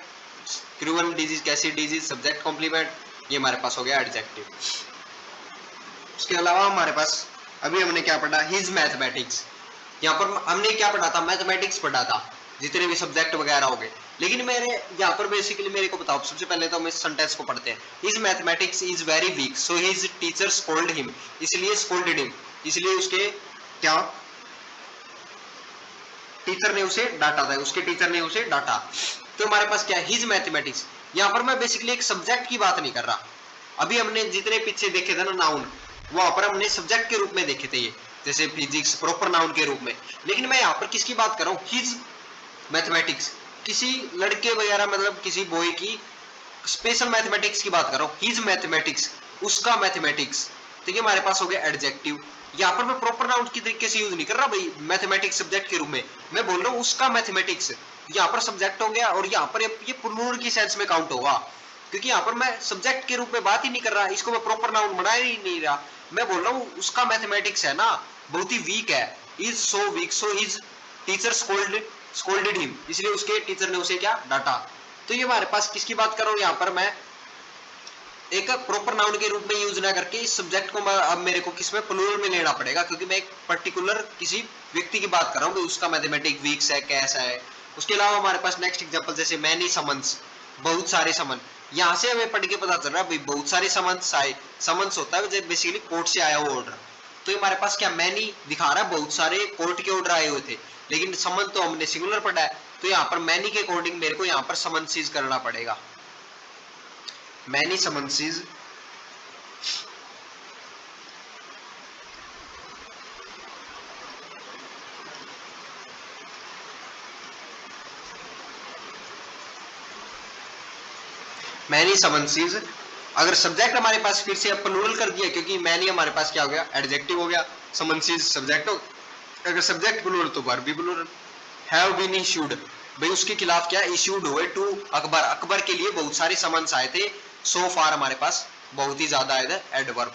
cruel disease कैसी डिजीज, सब्जेक्ट कॉम्प्लीमेंट, ये हमारे पास हो गया एडजेक्टिव। उसके अलावा हमारे पास अभी हमने क्या पढ़ा, हिज मैथमेटिक्स, यहाँ पर हमने क्या पढ़ा था, मैथमेटिक्स पढ़ा था, जितने भी सब्जेक्ट वगैरह हो गए। लेकिन मेरे यहाँ पर बेसिकली मेरे को बताओ, सबसे पहले तो हम इस सेंटेंस को पढ़ते हैं। His mathematics is very weak so his teacher scold him, इसलिए स्कोल्डेड हिम, इसलिए उसके क्या टीचर ने उसे डांटा था, उसके टीचर ने उसे डांटा। तो हमारे पास क्या है, हिज मैथमेटिक्स, यहाँ पर मैं बेसिकली एक सब्जेक्ट की बात नहीं कर रहा। अभी हमने जितने पीछे देखे थे ना नाउन, वहां पर हमने सब्जेक्ट के रूप में देखे थे ये, जैसे फिजिक्स प्रॉपर नाउन के रूप में। लेकिन मैं यहाँ पर किसकी बात कर रहा हूँ, हिज मैथमेटिक्स, किसी लड़के वगैरह, मतलब किसी बॉय की स्पेशल मैथमेटिक्स की बात कर रहा हूँ, हिज मैथमेटिक्स, उसका मैथमेटिक्स। तो ये हमारे पास हो गया एडजेक्टिव। यहाँ पर मैं प्रॉपर नाउन की तरीके से यूज नहीं कर रहा भाई, मैथमेटिक्स सब्जेक्ट के रूप में मैं बोल रहा हूँ उसका मैथमेटिक्स, यहाँ पर सब्जेक्ट हो गया, और यहाँ पर ये प्लूरल की सेंस में काउंट होगा, क्योंकि यहाँ पर मैं सब्जेक्ट के रूप में बात ही नहीं कर रहा, इसको मैं प्रॉपर नाउन बना ही नहीं रहा। मैं बोल रहा हूँ उसका मैथमेटिक्स है ना बहुत ही वीक है, is so weak so his teacher scolded him, इसलिए उसके टीचर ने उसे क्या डांटा। तो ये हमारे पास किसकी बात कर रहा हूँ, यहाँ पर मैं एक प्रॉपर नाउन के रूप में यूज ना करके इस सब्जेक्ट को अब मेरे को किसमें प्लूरल में लेना पड़ेगा, क्योंकि मैं एक पर्टिकुलर किसी व्यक्ति की बात कर रहा हूँ, उसका मैथमेटिक वीक्स है कैसा है। उसके अलावा हमारे पास नेक्स्ट एग्जांपल जैसे मैनी समन्स, बहुत सारे समन, यहाँ से हमें पढ़ के पता चल रहा है भाई बहुत सारे समन्स आए। समन्स होता है बेसिकली कोर्ट से आया हुआ ऑर्डर, तो हमारे पास क्या मैनी दिखा रहा है बहुत सारे कोर्ट के ऑर्डर आए हुए थे, लेकिन समन तो हमने सिंगुलर पढ़ा है, तो यहाँ पर मैनी के अकॉर्डिंग मेरे को यहाँ पर समन्सीज करना पड़ेगा, मैनी समन्सीज। मैनी समन्सीज, अगर सब्जेक्ट हमारे पास फिर से प्लूरल कर दिया, क्योंकि मैनी हमारे पास क्या हो गया एडजेक्टिव हो गया, समन्सीज सब्जेक्ट हो, अगर सब्जेक्ट प्लूरल तो वर्ब भी प्लूरल। हैव बीन इशूड, भाई उसके खिलाफ क्या इशूड हुए टू अकबर, अकबर के लिए बहुत सारे समन्स आए थे। सो फार हमारे पास बहुत ही ज्यादा आए थे, एडवर्ब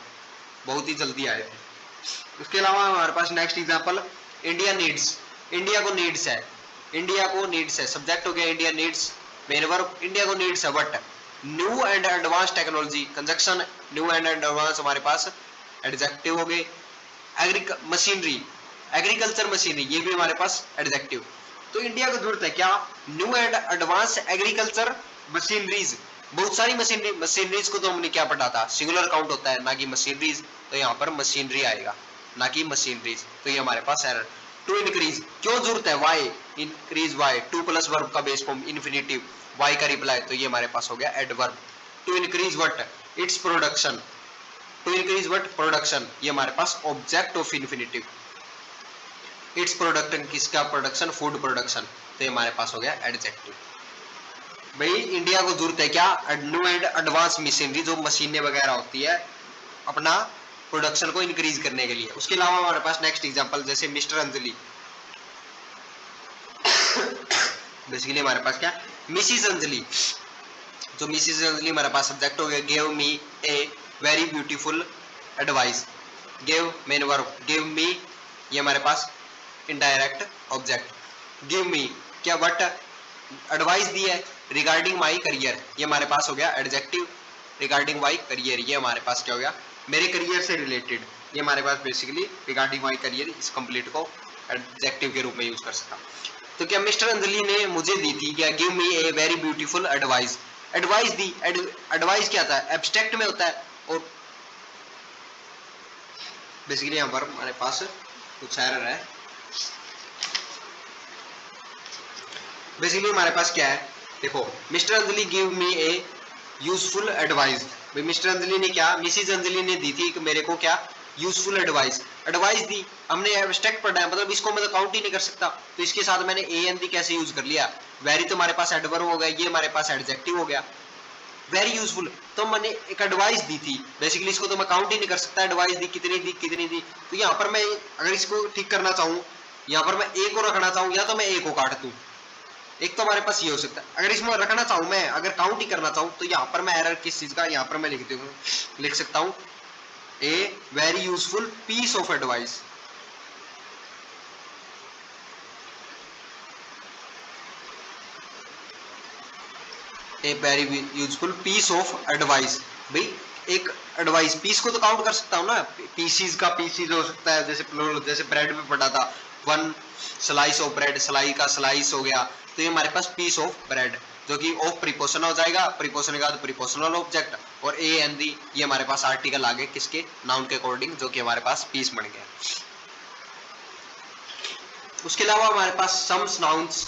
बहुत ही जल्दी आए थे। उसके अलावा हमारे पास next example India needs, India को नीड्स है, इंडिया को नीड्स है, सब्जेक्ट हो गया India needs, main verb India को नीड्स है, but new and advance technology conjunction new and advance हमारे पास एडजेक्टिव हो गए। मशीनरी एग्रीकल्चर मशीनरी, ये भी हमारे पास एडजेक्टिव। तो इंडिया को जरूरत है क्या, new and advance agriculture machineries, बहुत सारी मशीनरी, मशीनरीज को तो हमने क्या पढ़ा था सिंगुलर काउंट होता है ना कि मशीनरीज, तो यहाँ पर मशीनरी आएगा ना कि मशीनरीज, तो ये हमारे पास एरर। टू इंक्रीज, क्यों जरूरत है, why, increase why, to plus verb का बेस फॉर्म इन्फिनेटिव, वाई का रिप्लाई, तो ये हमारे पास हो गया adverb. To increase what, its production, to increase what, production, ये हमारे पास object of infinitive. Its production, किसका प्रोडक्शन, फूड प्रोडक्शन, तो ये हमारे पास हो गया एडजेक्टिव। भाई इंडिया को जरूरत है क्या, न्यू एंड एडवांस मशीनरी, जो मशीनें वगैरह होती है अपना प्रोडक्शन को इंक्रीज करने के लिए। उसके अलावा हमारे पास नेक्स्ट एग्जांपल जैसे मिस्टर अंजलि, बेसिकली हमारे पास क्या, मिसिस अंजलि, जो मिसिस अंजलि हमारे पास सब्जेक्ट हो गया, give me a very beautiful advice, give main verb, give me ये हमारे पास इनडायरेक्ट ऑब्जेक्ट, गिव मी क्या व्हाट एडवाइस दी है, रिगार्डिंग माई करियर, ये हमारे पास हो गया एडजेक्टिव, रिगार्डिंग माई करियर, ये हमारे पास क्या हो गया, मेरे करियर से रिलेटेड, ये हमारे पास बेसिकली रिगार्डिंग माई करियर, इस कंप्लीट को एडजेक्टिव के रूप में यूज कर सकता। तो क्या मिस्टर अंजलि ने मुझे दी थी क्या, give me a very beautiful advice, advice the, advice क्या था, एब्स्ट्रैक्ट में होता है, और बेसिकली यहाँ पर हमारे पास कुछ एरर है। बेसिकली हमारे पास क्या है, देखो मिस्टर अंजलि गिव मी ए यूजफुल एडवाइस, भाई मिस्टर अंजलि ने क्या, मिसिज अंजलि ने दी थी मेरे को क्या, यूजफुल एडवाइस, एडवाइस दी, हमने एब्स्ट्रैक्ट पढ़ा है, मतलब इसको मैं तो काउंट ही नहीं कर सकता, तो इसके साथ मैंने ए एन दी कैसे यूज कर लिया, वेरी तो हमारे पास एडवर्ब हो गया, ये हमारे पास एडजेक्टिव हो गया, वेरी यूजफुल, तो मैंने एक एडवाइस दी थी, बेसिकली इसको तो मैं काउंट ही नहीं कर सकता, एडवाइस दी, कितनी दी, कितनी दी, तो यहाँ पर मैं अगर इसको ठीक करना चाहूँ, यहाँ पर मैं ए को रखना चाहूँ, या तो मैं ए को काट दूं, एक तो हमारे पास ये हो सकता है, अगर इसमें रखना चाहूं मैं, अगर काउंट ही करना चाहूं, तो यहाँ पर मैं एरर किस चीज का, यहाँ पर मैं लिख सकता हूं a very useful piece of advice, a very useful piece of advice, भाई एक एडवाइस, पीस को तो काउंट कर सकता हूँ ना, पीसीज का पीसीज हो सकता है, जैसे ब्रेड में पढ़ा था, one slice of bread, sly का स्लाइस हो गया, तो ये हमारे पास पीस ऑफ ब्रेड, जो कि ऑफ प्रीपोजिशन हो जाएगा, प्रीपोजिशन के बाद प्रीपोजिशनल ऑब्जेक्ट, और ए एन दी ये हमारे पास आर्टिकल आ गए किसके, नाउन के अकॉर्डिंग, जो कि हमारे पास पीस बन गया। उसके अलावा हमारे पास some nouns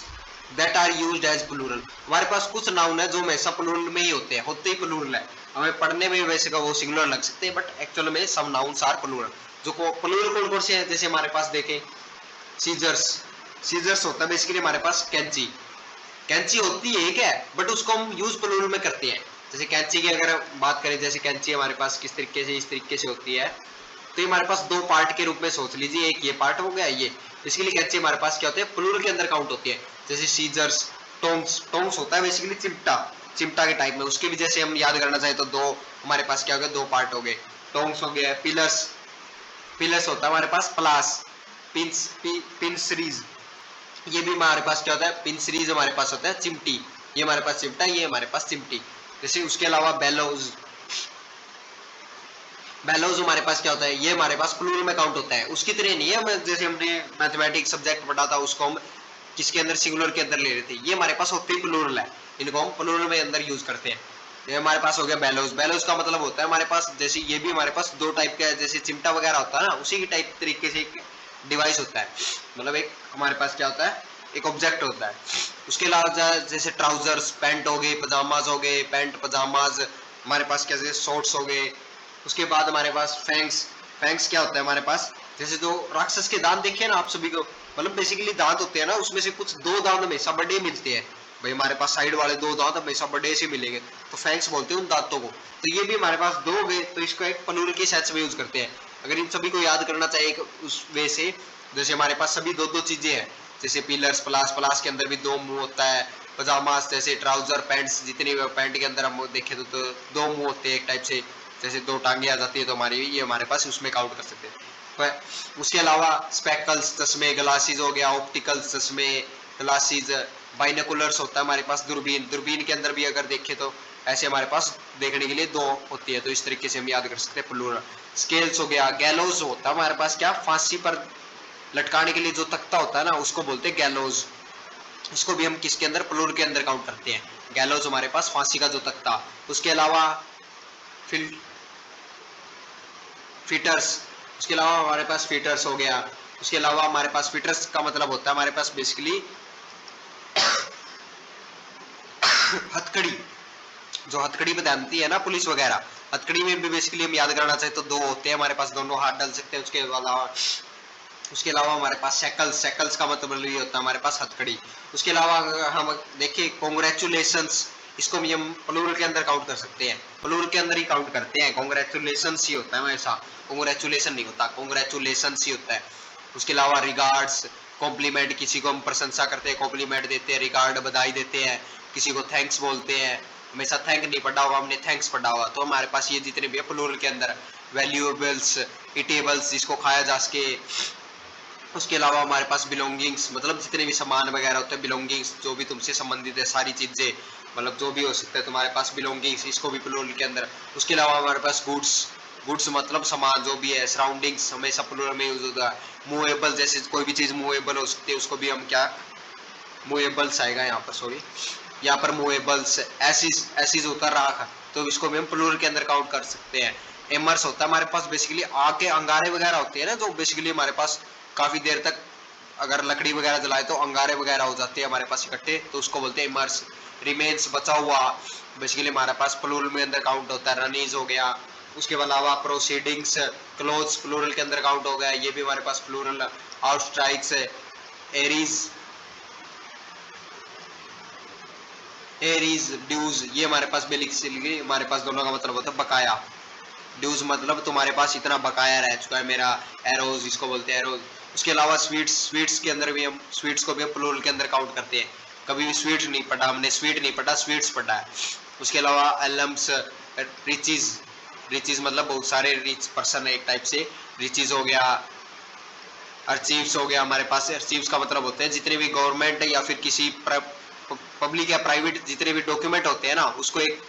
that are used as plural, हमारे पास कुछ नाउन है जो हमेशा प्लूरल में ही होते हैं, होते ही प्लूरल है, हमें पढ़ने में वैसे का वो सिंगुलर लग सकते हैं, बट एक्चुअल में सम नाउन्स आर प्लूरल, जो प्लूरल कौन कौन से हैं, जैसे हमारे पास देखें सीजर्स, सीजर्स होता है बेसिकली हमारे पास कैंची, कैंची होती है क्या, बट उसको हम यूज प्लूरल में करते हैं, जैसे कैंची की अगर बात करें, जैसे कैंची हमारे पास किस तरीके से, इस तरीके से होती है, तो ये हमारे पास दो पार्ट के रूप में सोच लीजिए, एक ये पार्ट हो गया, ये बेसिकली कैंची हमारे पास क्या होते हैं, प्लूरल के अंदर काउंट होती है, जैसे सीजर्स, टोंग्स, टोंग्स होता है बेसिकली चिमटा, चिमटा के टाइप में, उसके भी जैसे हम याद करना चाहे तो दो हमारे पास क्या हो गया, दो पार्ट हो गए, टोंग्स हो गया, पिलर्स, पिलर्स होता है हमारे पास प्लास, पिंस, पिन सीरीज, ये भी हमारे पास क्या होता है, पिन सीरीज हमारे पास होता है चिमटी, ये हमारे पास चिमटा, ये हमारे पास चिमटी, जैसे उसके अलावा बेलोज, बेलोज हमारे पास क्या होता है, ये हमारे पास प्लूरल में काउंट होता है, उसकी तरह नहीं है, जैसे हमने मैथमेटिक्स सब्जेक्ट पढ़ा था उसको हम किसके अंदर, सिंगुलर के अंदर ले रहे थे, ये हमारे पास होते ही प्लूरल है, इनको हम प्लूरल में अंदर यूज करते हैं। ये हमारे पास हो गया बेलोज, बेलोज का मतलब होता है हमारे पास, जैसे ये भी हमारे पास दो टाइप का है, जैसे चिमटा वगैरह होता है ना, उसी की टाइप तरीके से एक डिवाइस होता है, मतलब एक हमारे पास क्या होता है, एक ऑब्जेक्ट होता है। उसके अलावा जैसे ट्राउजर्स, पैंट हो गए, पजामाज हो गए, पैंट पजामाज, हमारे पास कैसे शॉर्ट्स हो गए। उसके बाद हमारे पास फैंक्स, फैंक्स क्या होता है हमारे पास, जैसे जो राक्षस के दांत देखे ना आप सभी को, मतलब बेसिकली दांत होते हैं ना, उसमें से कुछ दो दांत हमेशा बड़े मिलते हैं, भाई हमारे पास साइड वाले दो दांत हमेशा बड़े से मिलेंगे, तो फैंक्स बोलते हैं उन दांतों को, तो ये भी हमारे पास दो हो गए, तो इसको एक प्लूरल के सेंस में यूज करते हैं। अगर इन सभी को याद करना चाहिए उस वे से, जैसे हमारे पास सभी दो दो चीजें हैं, जैसे पिलर्स, प्लास, प्लास के अंदर भी दो मुंह होता है, पजामास जैसे ट्राउजर पैंट्स, जितनी पैंट के अंदर हम देखें तो दो मुंह होते हैं एक टाइप से, जैसे दो टांगे आ जाती है तो हमारी ये हमारे पास उसमें काउंट कर सकते हैं। पर उसके अलावा स्पेकल्स चश्मे, ग्लासेस हो गया, ऑप्टिकल्स चश्मे, ग्लासेस, बाइनोकुलर्स होता है हमारे पास, दूरबीन, दूरबीन के अंदर भी अगर देखें तो ऐसे हमारे पास देखने के लिए दो होती है, तो इस तरीके से हम याद कर सकते हैं प्लूरल। स्केल्स हो गया, गैलोज होता है हमारे पास क्या, फांसी पर लटकाने के लिए जो तख्ता होता है ना, उसको बोलते हैं गैलोज, इसको भी हम किसके अंदर, प्लूरल के अंदर काउंट करते हैं, गैलोज हमारे पास फांसी का जो तख्ता। उसके अलावा फिटर्स, उसके अलावा हमारे पास फीटर्स हो गया, उसके अलावा हमारे पास फिटर्स का मतलब होता है हमारे पास बेसिकली हथकड़ी, जो हथकड़ी में पहनती है ना पुलिस वगैरह, हथकड़ी में भी बेसिकली हम याद करना चाहे तो दो होते हैं हमारे पास, दोनों हाथ डाल सकते हैं। उसके अलावा हमारे पास सैकल्स, सैकल्स का मतलब ये होता है हमारे पास हथकड़ी। उसके अलावा अगर हम देखिए कॉन्ग्रेचुलेशंस, इसको भी हम प्लूरल के अंदर काउंट कर सकते हैं, प्लूरल के अंदर ही काउंट करते हैं। कॉन्ग्रेचुलेशंस ही होता है हमेशा, कॉन्ग्रेचुलेशन नहीं होता, कॉन्ग्रेचुलेशंस ही होता है। उसके अलावा रिगार्ड्स, कॉम्प्लीमेंट, किसी को हम प्रशंसा करते हैं कॉम्प्लीमेंट देते हैं, रिगार्ड बधाई देते हैं, किसी को थैंक्स बोलते हैं। हमेशा थैंक नहीं पढ़ा हुआ, हमने थैंक्स पढ़ा हुआ, तो हमारे पास ये जितने भी है प्लूरल के अंदर। वैल्यूएबल्स, इटेबल्स जिसको खाया जा सके। उसके अलावा हमारे पास बिलोंगिंग्स, मतलब जितने भी सामान वगैरह होते हैं, बिलोंगिंग्स जो भी तुमसे संबंधित है सारी चीजें, मतलब जो भी हो सकता है तुम्हारे पास बिलोंगिंग्स, इसको भी प्लूरल के अंदर। उसके अलावा हमारे पास गुड्स, गुड्स मतलब सामान जो भी है। सराउंडिंग्स हमेशा प्लूरल में यूज होता है। मूवेबल, जैसे कोई भी चीज मूवेबल हो सकती है, उसको भी हम क्या, मूवेबल्स आएगा यहाँ पर, सॉरी यहाँ पर मूवेबल्स। एसिस, एसिस होता है राख, तो इसको भी हम प्लूरल के अंदर काउंट कर सकते हैं। एमर्स होता है हमारे पास बेसिकली आग के अंगारे वगैरह होते हैं ना, जो बेसिकली हमारे पास काफी देर तक अगर लकड़ी वगैरह जलाए तो अंगारे वगैरह हो जाते हैं हमारे पास इकट्ठे, तो उसको बोलते हैं इमर्स। रिमेन्स बचा हुआ, बेसिकली हमारे पास प्लूरल में अंदर काउंट होता है, रनीज हो गया। उसके अलावा प्रोसीडिंग्स, क्लोथ्स प्लूरल के अंदर काउंट हो गया, ये भी हमारे पास plural. Outskirts, arrears, arrears, dues, ये हमारे पास बेसिकली हमारे पास दोनों का मतलब होता है बकाया। ड्यूज मतलब तुम्हारे पास इतना बकाया रह चुका है मेरा। एरोज, इसको बोलते हैं एरोज। उसके अलावा स्वीट्स, स्वीट्स के अंदर भी हम, स्वीट्स को भी हम प्लूरल के अंदर काउंट करते हैं। कभी भी स्वीट नहीं पढ़ा हमने, स्वीट नहीं पढ़ा, स्वीट्स पढ़ा है। उसके अलावा एलम्स, रिचीज, रिचीज मतलब बहुत सारे रिच पर्सन है एक टाइप से, रिचीज हो गया। अर्चीव्स हो गया हमारे पास, अर्चीव्स का मतलब होते हैं जितने भी गवर्नमेंट या फिर किसी पब्लिक या प्राइवेट जितने भी डॉक्यूमेंट होते हैं ना, उसको एक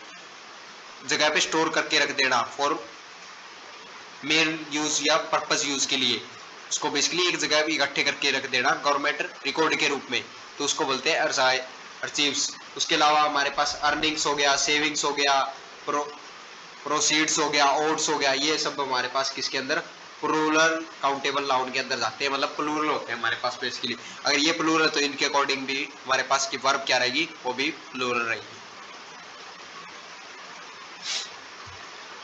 जगह पे स्टोर करके रख देना फॉर मेन यूज या पर्पस यूज के लिए, उसको बेसिकली एक जगह भी इकट्ठे करके रख देना गवर्नमेंट रिकॉर्ड के रूप में, तो उसको बोलते हैं अर्चीव्स। उसके अलावा हमारे पास अर्निंग्स हो गया, सेविंग्स हो गया, प्रोसीड्स हो गया, ओड्स हो गया, ये सब हमारे पास किसके अंदर, प्लूरल काउंटेबल नाउन के अंदर जाते हैं, मतलब प्लूरल होते हैं हमारे पास बेसिकली। अगर ये प्लूरल है तो इनके अकॉर्डिंग भी हमारे पास की वर्ब क्या रहेगी, वो भी प्लूरल रहेगी।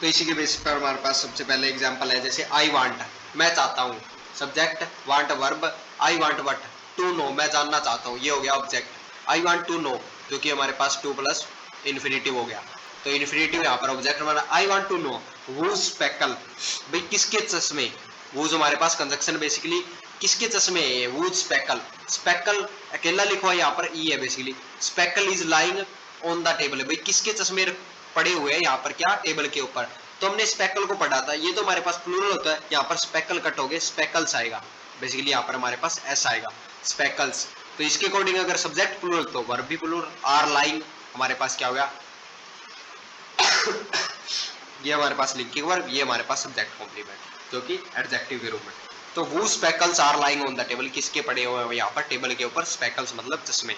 तो इसी के बेसिस पर हमारे पास सबसे पहले एग्जांपल है, जैसे आई वांट, मैं चाहता हूँ, subject, want verb, I want what, to know, मैं जानना चाहता हूँ, ये हो गया object. I want to know, जो कि हमारे पास टू प्लस इन्फिनेटिव हो गया, तो इन्फिनेटिव यहाँ पर ऑब्जेक्ट हमारा। I want to know whose spectacle, भाई किसके चश्मे, वूज हमारे पास कंजक्शन बेसिकली किसके चश्मे है, वूज स्पेकल। स्पेकल अकेला लिखा है यहाँ पर, ई है basically. Speckle is lying on the table, भाई किसके चश्मे पड़े हुए हैं यहाँ पर, क्या, टेबल के ऊपर। तो हमने स्पेकल को पढ़ा था, ये तो हमारे पास प्लूरल होता है, यहाँ पर स्पेकल कट हो गए, स्पेकल्स आएगा बेसिकली, यहाँ पर हमारे पास एस आएगा, स्पेकल्स। तो इसके अकॉर्डिंग अगर सब्जेक्ट प्लूरल तो वर्ब भी प्लूरल। आर लाइंग हमारे पास क्या हो गया ये हमारे पास लिंकिंग वर्ब, ये हमारे पास सब्जेक्ट कॉम्प्लीमेंट जो कि एडजेक्टिव के रूप में। तो वो spectacles are lying on the table, किसके पड़े हुए हैं यहाँ पर, टेबल के ऊपर, स्पेकल्स मतलब चश्मे।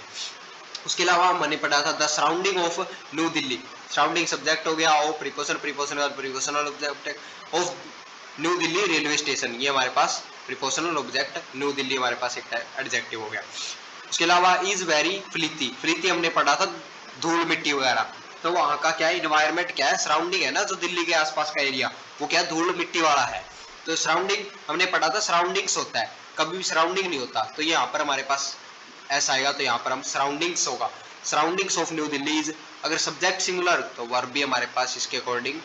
उसके अलावा हमने पढ़ा था the surrounding of new Delhi, surrounding subject हो गया, ऑफ प्रीपोजिशन, प्रीपोजिशन और prepositional object of new Delhi railway station, ये हमारे पास प्रीपोजिशनल ऑब्जेक्ट, न्यू दिल्ली हमारे पास एक एडजेक्टिव हो गया। उसके अलावा इज वेरी फ्लीती, फ्लीती हमने पढ़ा था धूल मिट्टी वगैरह, तो वहाँ का क्या है, इन्वायरमेंट क्या है, सराउंडिंग है ना, जो दिल्ली के आसपास का एरिया, वो क्या धूल मिट्टी वाला है। तो सराउंडिंग हमने पढ़ा था सराउंडिंग्स होता है, कभी भी सराउंडिंग नहीं होता, तो यहाँ पर हमारे पास ऐसा आएगा, तो यहाँ पर हम सराउंडिंग्स होगा, surroundings of new Delhi is. अगर सब्जेक्ट सिंगुलर तो वर्ब भी हमारे पास इसके अकॉर्डिंग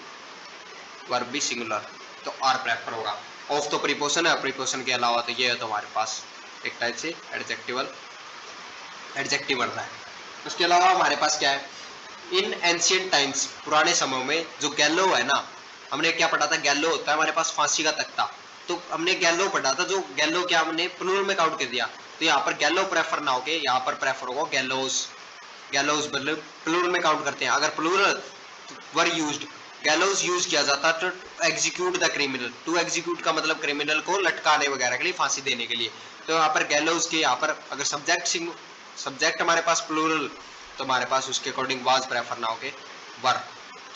वर्ब भी सिंगुलर, तो आर प्रेफर होगा। ऑफ तो प्रीपोजिशन है, प्रीपोजिशन के अलावा तो ये है, तो हमारे पास एक टाइप से एडजेक्टिव बनता है। उसके अलावा हमारे पास क्या है, इन एंशियंट टाइम्स, पुराने समय में जो गैलो है ना, हमने क्या पढ़ा था, गैलो होता है हमारे पास फांसी का तख्ता, तो हमने गैलो पढ़ा था, जो गैलो क्या हमने प्लूरल में काउंट कर दिया, तो यहाँ पर गैलो प्रेफर ना होके यहाँ पर प्रेफर होगा गैलोस। गैलोस मतलब प्लूरल में काउंट करते हैं, अगर plural were used, gallows use किया जाता तो execute the criminal, to execute का मतलब क्रिमिनल को लटकाने वगैरह के लिए, फांसी देने के लिए, तो यहाँ पर गैलोस के यहाँ पर अगर सब्जेक्ट हमारे पास प्लूरल, तो हमारे पास उसके अकॉर्डिंग वाज प्रेफर ना होके वर।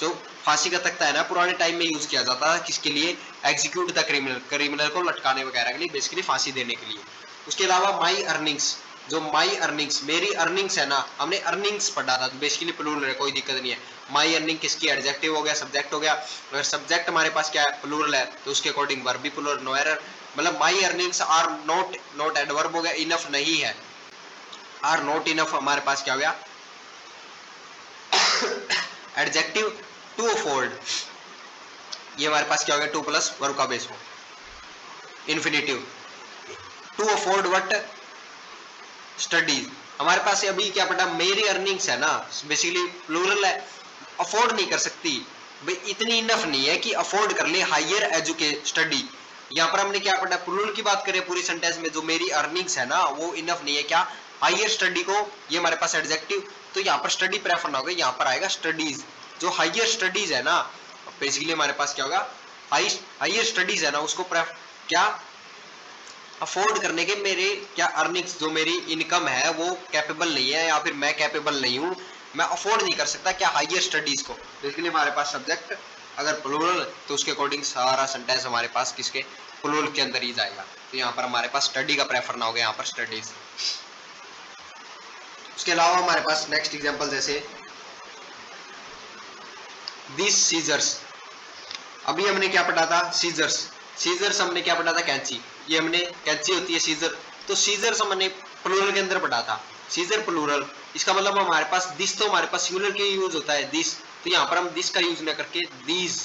जो फांसी का तख्ता है ना, पुराने टाइम में यूज किया जाता था किसके लिए, एग्जीक्यूट द क्रिमिनल, क्रिमिनल को लटकाने वगैरह के लिए, बेसिकली फांसी देने के लिए। उसके अलावा माई अर्निंग्स, जो माई अर्निंग्स मेरी अर्निंग्स है ना, हमने अर्निंग्स पढ़ा था, तो बेसिकली प्लूरल है, कोई दिक्कत नहीं है। माई अर्निंग किसकी, एडजेक्टिव हो गया, सब्जेक्ट हो गया। अगर सब्जेक्ट हमारे पास क्या है, प्लूरल है, तो उसके अकॉर्डिंग वर्ब भी प्लूरल, नो एरर। मतलब my earnings are not, not adverb हो गया, इनफ नहीं है, आर नॉट इनफ हमारे पास क्या हो गया, एडजेक्टिव। टू अफोर्ड, ये हमारे पास क्या हो गया, टू प्लस वर्ब का बेस हो, infinitive. To afford what, studies. हमारे पास अभी क्या पढ़ा, मेरी अर्निंग्स है ना, बेसिकली प्लूरल है, अफोर्ड नहीं कर सकती भाई, इतनी इनफ नहीं है कि अफोर्ड कर ले हायर एजुकेशन स्टडी। यहाँ पर हमने क्या पढ़ा, प्लूरल की बात करें पूरी सेंटेंस में, जो मेरी अर्निंग्स है ना वो इनफ नहीं है क्या, हायर स्टडी को, ये हमारे पास एडजेक्टिव, तो यहाँ पर स्टडी प्रेफर ना होगा, यहाँ पर आएगा स्टडीज। जो हायर स्टडीज है ना, बेसिकली हमारे पास क्या होगा, हायर स्टडीज है ना, उसको क्या अफोर्ड करने के मेरे क्या अर्निंग्स, जो मेरी इनकम है वो कैपेबल नहीं है, या फिर मैं कैपेबल नहीं हूँ, मैं अफोर्ड नहीं कर सकता क्या हायर स्टडीज को। बेसिकली हमारे पास सब्जेक्ट अगर प्लूरल, तो उसके अकॉर्डिंग सारा सेंटेंस हमारे पास किसके, प्लूरल के अंदर ही जाएगा। तो यहाँ पर हमारे पास स्टडी का प्रेफर ना हो गया, यहाँ पर स्टडीज। उसके अलावा हमारे पास नेक्स्ट एग्जांपल जैसे दिस सीजर्स, अभी हमने क्या पढ़ा था, सीजर्स, सीजर्स हमने क्या पढ़ा था, कैंची, ये हमने कैंची होती है सीजर, तो सीजर्स हमने प्लूरल के अंदर पढ़ा था, सीजर प्लूरल, इसका मतलब हमारे पास दिस, तो हमारे पास सिंगुलर के यूज होता है दिस, तो यहाँ पर हम दिस का यूज ना करके दीज,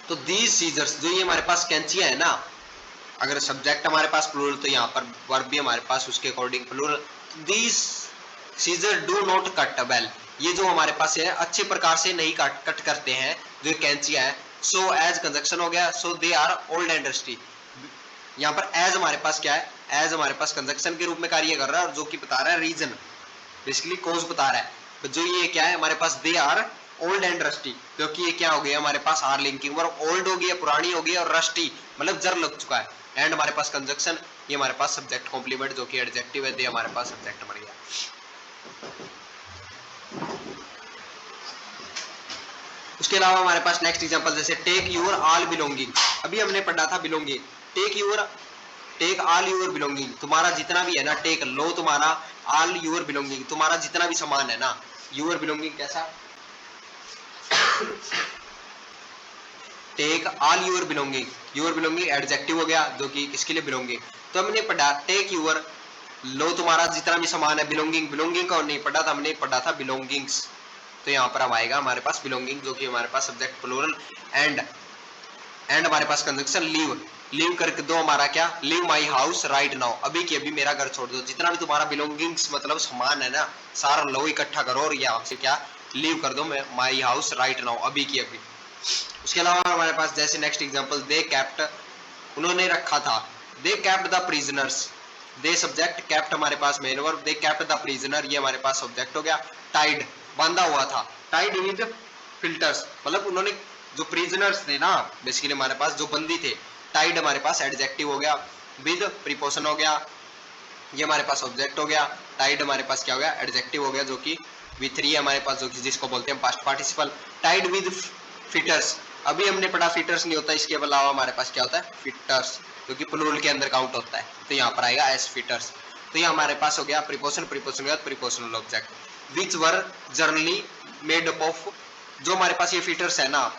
तो दीज सीजर्स, जो ये हमारे पास कैंचियां है ना, अगर सब्जेक्ट हमारे पास प्लूरल, तो यहाँ पर वर्ब भी हमारे पास उसके according plural, these scissor do not cut well, ये जो हमारे पास है अच्छे प्रकार से नहीं कट करते हैं, जो कैंचियां है। सो एज कंजक्शन हो गया, so they are old and rusty, यहाँ पर एज हमारे पास क्या है, एज हमारे पास कंजक्शन के रूप में कार्य कर रहा है, और जो कि बता रहा है रीजन, बेसिकली कोज बता रहा है। तो जो ये क्या है हमारे पास, they are old and rusty, क्योंकि ये क्या हो गया हमारे पास, आर लिंकिंग वर्ब, ओल्ड हो गया, पुरानी हो गई, और रस्टी मतलब जर लग चुका है, एंड हमारे पास कंजक्शन, ये हमारे पास सब्जेक्ट कॉम्प्लीमेंट जो कि एडजेक्टिव है, दे हमारे पास सब्जेक्ट बन गया। उसके अलावा हमारे पास नेक्स्ट एग्जांपल जैसे टेक यूर ऑल बिलोंगिंग, अभी हमने पढ़ा था belonging, take all your belonging, तुम्हारा जितना भी है ना, टेक लो तुम्हारा, ऑल यूर बिलोंगिंग, तुम्हारा जितना भी सामान है ना, यूर बिलोंगिंग कैसा, take all your belonging, your belonging adjective हो गया, जो कि किसके लिए, बिलोंगिंग। तो हमने पढ़ा टेक यूर, लो तुम्हारा जितना भी सामान है, बिलोंगिंग, बिलोंगिंग का नहीं पढ़ा था, हमने पढ़ा था बिलोंगिंग्स, तो यहाँ पर अब आएगा हमारे पास बिलोंगिंग, जो कि हमारे पास सब्जेक्ट प्लूरल, एंड हमारे पास कंजक्शन लीव, लीव करके दो हमारा क्या, leave my house right now, अभी की अभी मेरा घर छोड़ दो, जितना भी तुम्हारा बिलोंगिंग्स मतलब सामान है ना, सारा लो इकट्ठा करो, और यहाँ से क्या लीव कर दो माई हाउस राइट नाउ, अभी की अभी। उसके अलावा हमारे पास जैसे नेक्स्ट एग्जांपल, दे कैप्ट, उन्होंने रखा था, they kept the prisoners, they subject, kept हमारे पास main verb, they kept the prisoner, ये हमारे पास सब्जेक्ट हो गया। टाइड, बांधा हुआ था, टाइड विद फिल्टर्स, मतलब उन्होंने जो प्रिजनर्स थे ना, बेसिकली हमारे पास जो बंदी थे, टाइड हमारे पास एडजेक्टिव हो गया, विद प्रीपोजिशन हो गया, ये हमारे पास ऑब्जेक्ट हो गया, टाइड हमारे पास क्या हो गया, एडजेक्टिव हो गया, जो कि V3 है हमारे पास, जो कि जिसको बोलते हैं past participle. Tied with fitters, अभी हमने पढ़ा फिटर्स नहीं होता, इसके अलावा हमारे पास क्या होता है, फिटर्स, जो कि प्लूरल के अंदर काउंट होता है, तो यहाँ पर आएगा एज फिटर्स। तो ये हमारे पास हो गया प्रीपोजिशन, प्रीपोजिशन के बाद prepositional object. Which were generally made up of, जो हमारे पास ये फिटर्स है ना,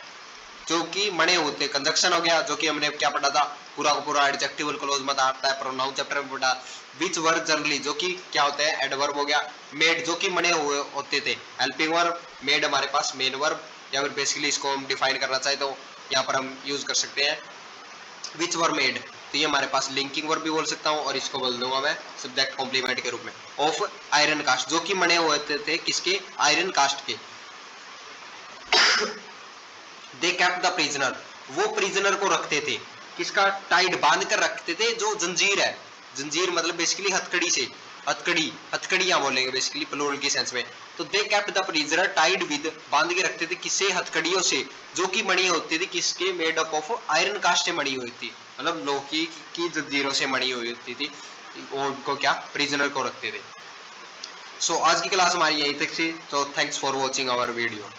जो कि मणे होते, कंजक्शन हो गया, जो कि हमने क्या पढ़ा था, पूरा का पूरा एडजेक्टिवल क्लोज में आता है, प्रोनाउन चैप्टर में पढ़ा। विच वर्ब जनरली, जो कि क्या होते हैं, एडवर्ब हो गया। मेड, जो कि मणे हुए होते थे, हेल्पिंग वर्ब। मेड हमारे पास मेन वर्ब, या फिर बेसिकली इसको हम डिफाइन करना चाहे तो यहाँ पर हम यूज कर सकते हैं विच वर मेड, तो ये हमारे पास लिंकिंग वर्ब भी बोल सकता हूँ, और इसको बोल दूंगा मैं सब्जेक्ट कॉम्प्लीमेंट के रूप में। ऑफ आयरन कास्ट, जो कि मणे हुए थे किसके, आयरन कास्ट के। दे कैप्ट द प्रिजनर, वो प्रिजनर को रखते थे, किसका, टाइड, बांध कर रखते थे, जो जंजीर है, जंजीर मतलब बेसिकली हथकड़ी से, हथकड़ियां बोलेंगे बेसिकली प्लूरल की सेंस में। तो दे kept the prisoner tied with, बांध के रखते थे किससे, हथकड़ियों से, जो कि मणी होती थी किसके, made up of iron cast से मणी हुई थी, मतलब लोहे की जंजीरों से मणी हुई होती थी, उनको क्या, प्रिजनर को रखते थे। सो आज की क्लास हमारी यहीं तक थी, तो thanks for watching our video.